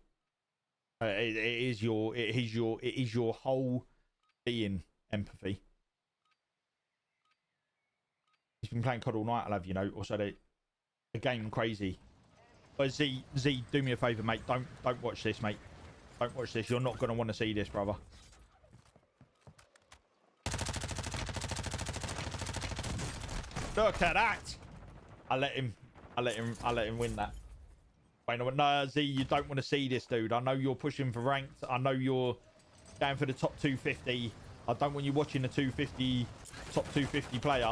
It is your whole being empathy. He's been playing COD all night, I'll have you know. Also, the game crazy. But Z, do me a favour, mate. Don't watch this, mate. Don't watch this. You're not gonna want to see this, brother. Look at that. I let him win that. Wait, no, Z, you don't want to see this, dude. I know you're pushing for ranked. I know you're going for the top 250. I don't want you watching the top 250 player.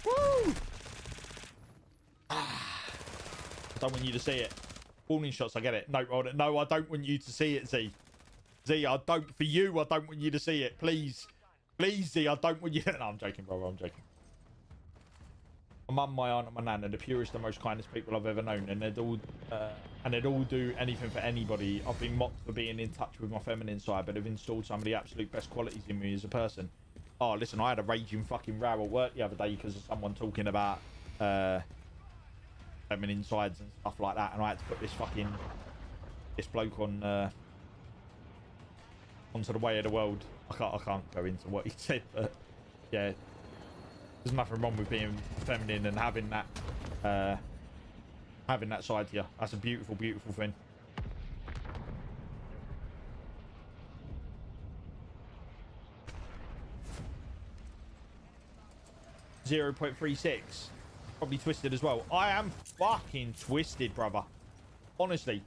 Woo! I don't want you to see it. Warning shots, I get it. No, I don't want you to see it, Z. Z, I don't want you to see it. Please, Z, I don't want you. No, I'm joking, brother. I'm joking. My mum, my aunt, and my nan are the purest and most kindest people I've ever known, and they'd all do anything for anybody. I've been mocked for being in touch with my feminine side, but have installed some of the absolute best qualities in me as a person. Oh, listen, I had a raging fucking row at work the other day because of someone talking about feminine sides and stuff like that, and I had to put this bloke on onto the way of the world. I can't go into what he said, but yeah, there's nothing wrong with being feminine and having that side to you. That's a beautiful, beautiful thing. .36, probably twisted as well. I am fucking twisted, brother. Honestly.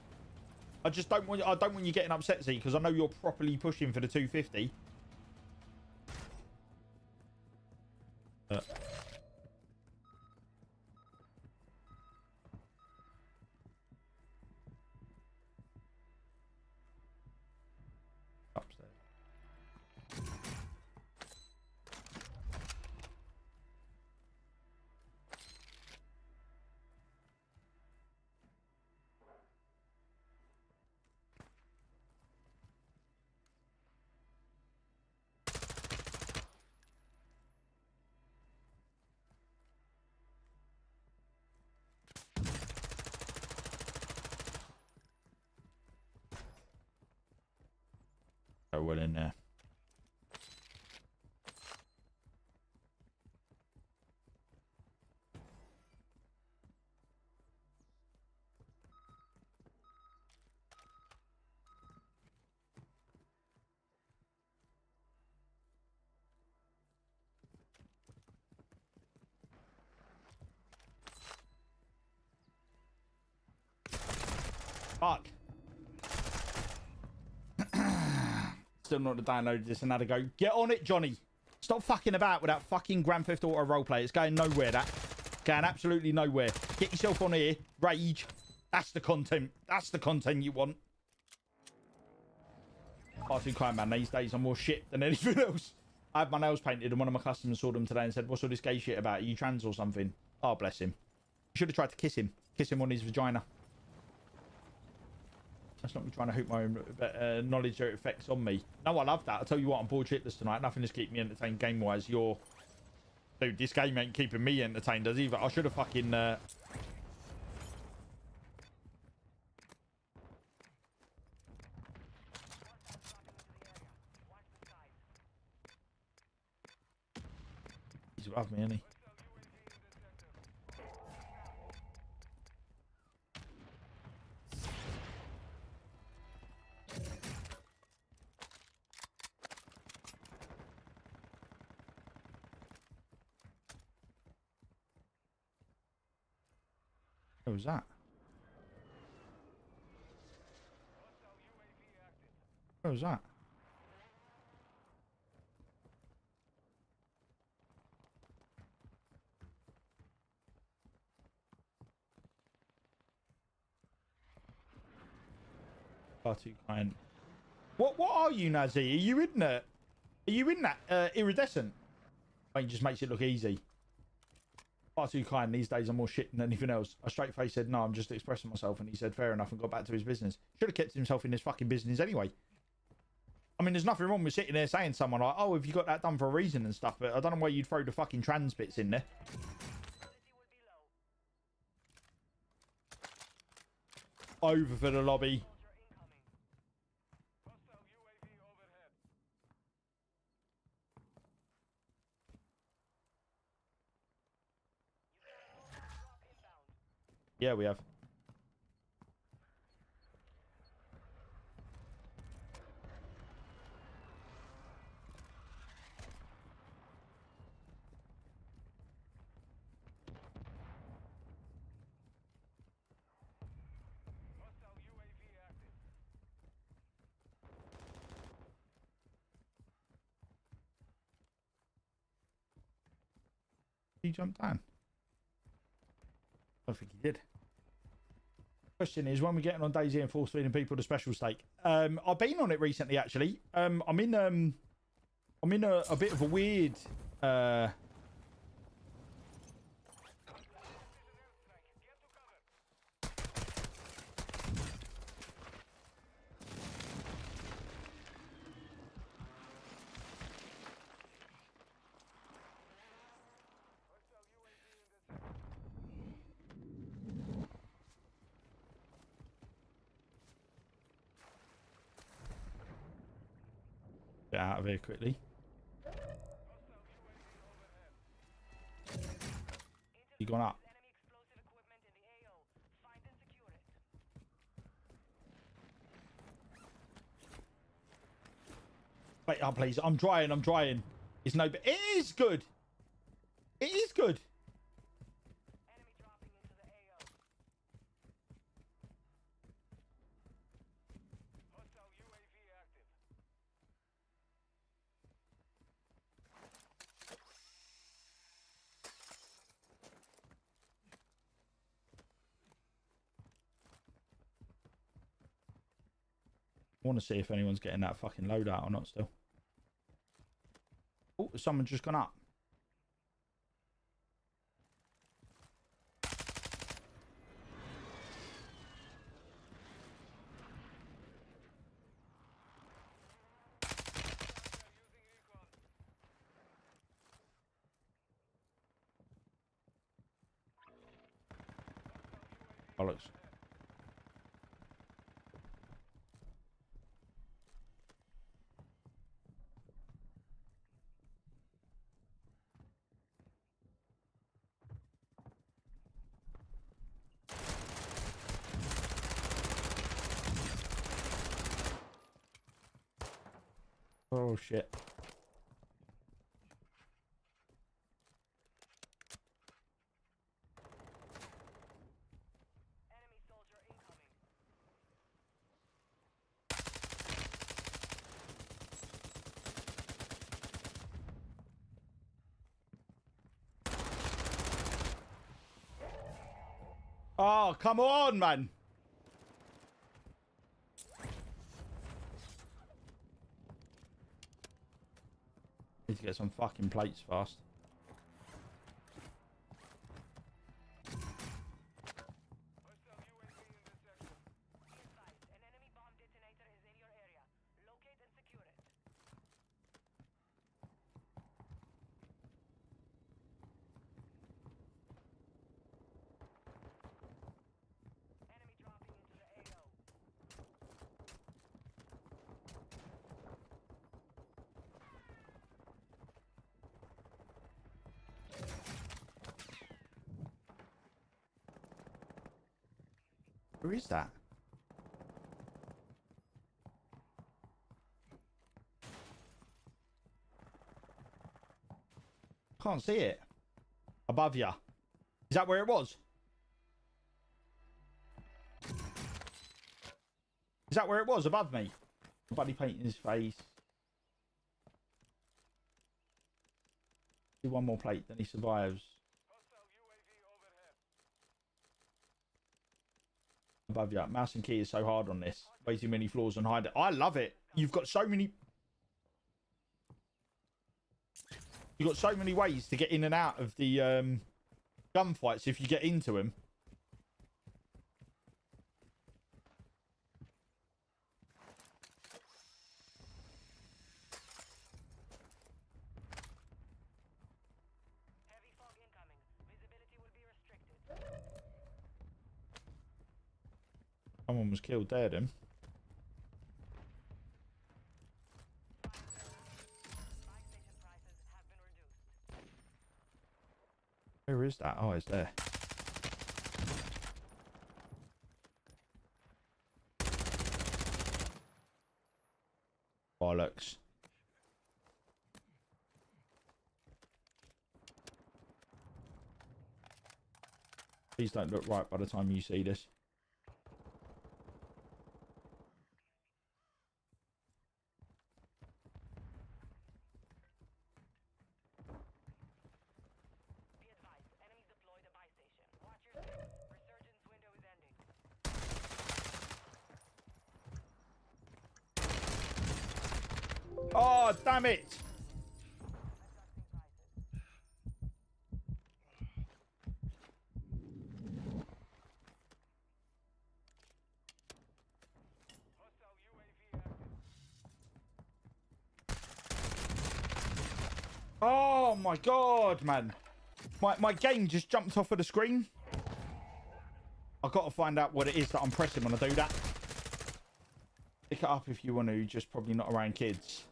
I don't want you getting upset, Z, because I know you're properly pushing for the 250. Upstairs. So well in there. Fuck. Still not downloaded this, another go. Get on it, Johnny. Stop fucking about with that fucking Grand Theft Auto roleplay. It's going nowhere, that. Going absolutely nowhere. Get yourself on here. Rage. That's the content. That's the content you want. Far too kind, man. These days I'm more shit than anything else. I had my nails painted and one of my customers saw them today and said, what's all this gay shit about? Are you trans or something? Oh, bless him. You should have tried to kiss him. Kiss him on his vagina. That's not me trying to hoop my own knowledge or effects on me. No, I love that. I'll tell you what, I'm bored shitless tonight. Nothing is keeping me entertained game-wise. You're Dude, this game ain't keeping me entertained as either. I should have fucking... He's above me, isn't he? What was that? What was that? Far too kind. What are you, Nazi? Are you in that? Are you in that iridescent? It just makes it look easy. Far too kind. These days I'm more shit than anything else. A straight face said, no, I'm just expressing myself. And he said, fair enough, and got back to his business. Should have kept himself in his fucking business anyway. I mean, there's nothing wrong with sitting there saying to someone like, oh, have you got that done for a reason and stuff? But I don't know why you'd throw the fucking trans bits in there. Over for the lobby. Yeah, we have. He jumped down. I don't think he did. Question is, when we're getting on Daisy and force feeding people the special steak? I've been on it recently, actually. I'm in a bit of a weird get out of here quickly. He gone up. Wait, oh please, I'm trying. It's no, but it is good. It is good. I want to see if anyone's getting that fucking loadout or not still. Oh, someone's just gone up. Bollocks. Oh shit. Enemy soldier incoming. Oh, come on, man. Need to get some fucking plates fast. Hostile UAV in this sector. Be advised, an enemy bomb detonator is in your area. Locate and secure it. Where is that? Can't see it. Above ya. Is that where it was? Is that where it was? Above me? Buddy painting his face. Do one more plate, then he survives. Above you. Mouse and key is so hard on this. Way too many flaws and hide it. I love it. You've got so many. You've got so many ways to get in and out of the gunfights if you get into them. Heavy fog incoming. Visibility will be restricted. Someone was killed there, then. Where is that? Oh, it's there. Bollocks. Please don't look right by the time you see this. Be advised, enemies deployed a buy station. Watch your six. Resurgence window is ending. Oh, damn it! Hostile UAV active. Oh my god, man. My game just jumped off of the screen. I've got to find out what it is that I'm pressing when I do that. Pick it up if you want to, just probably not around kids.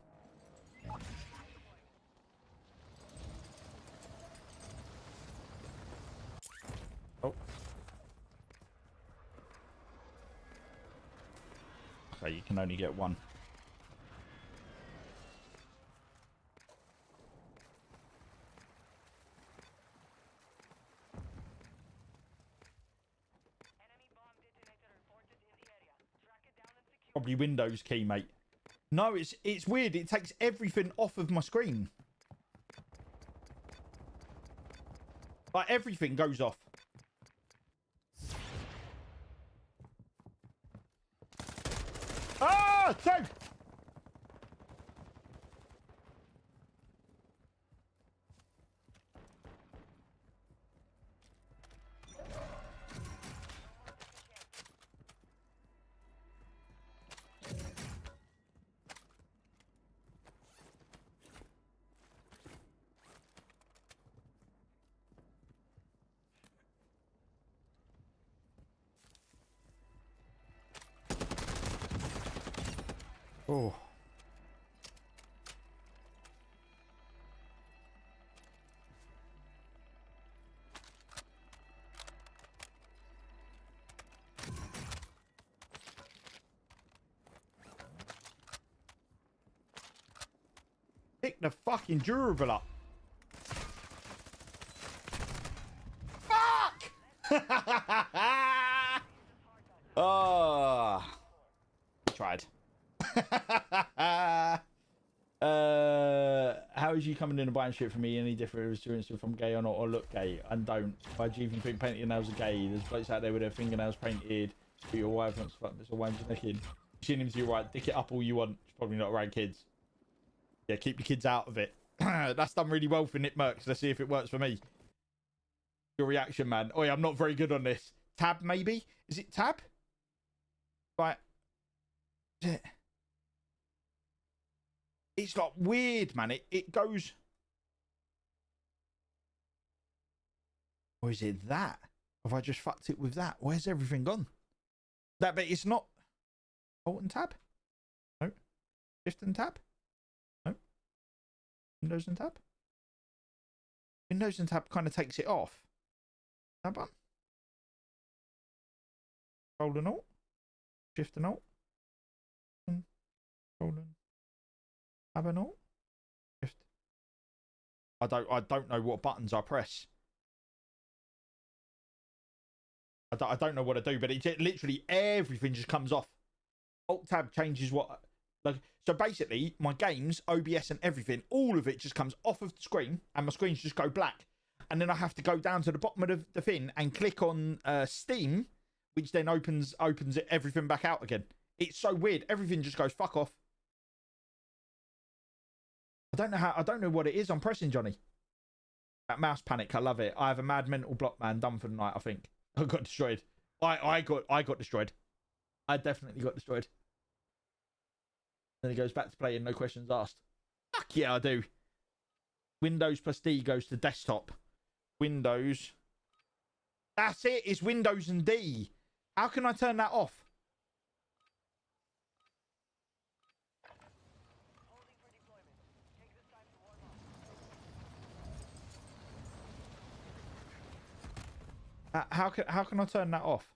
Oh. Okay, you can only get one. Enemy bomb detonator reported in the area. Track it down and secure. Probably Windows key, mate. No, it's weird. It takes everything off of my screen. Like, everything goes off. Ah! Two! Oh. Pick the fucking durable up. Fuck! Oh. Tried. How is you coming in and buying shit for me? Any different experience if I'm gay or not, or look gay? And don't. Why do you even think painting your nails are gay? There's blokes out there with their fingernails painted. But your wife wants to fuck this or why you're naked. She seems to you right. Dick it up all you want. It's probably not around kids. Yeah, keep your kids out of it. That's done really well for Nick Merckx. Let's see if it works for me. Your reaction, man. Oh yeah, I'm not very good on this. Tab, maybe? Is it tab? Right. Is it? It's like weird, man. It goes. Or is it that? Have I just fucked it with that? Where's everything gone? That bit, it's not. Alt and tab? No. Shift and tab? No. Windows and tab? Windows and tab kind of takes it off. That button? Hold and alt. Shift and alt. Hold and tab and alt. Shift. I don't know what buttons I press. I don't know what to do, but it literally everything just comes off. Alt tab changes what, like, so basically my games, OBS and everything, all of it just comes off of the screen and my screens just go black. And then I have to go down to the bottom of the thing and click on Steam, which then opens it, everything back out again. It's so weird. Everything just goes fuck off. I don't know what it is I'm pressing, Johnny. That mouse panic, I love it. I have a mad mental block, man. Done for the night, I think. I got destroyed. I got destroyed. I definitely got destroyed. Then it goes back to playing, no questions asked. Fuck yeah, I do. Windows plus D goes to desktop. Windows. That's it. It's Windows and D. How can I turn that off? Holding for deployment. Take this time to warm up. How can I turn that off?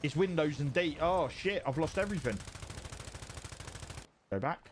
It's Windows and D. Oh shit! I've lost everything. Go back.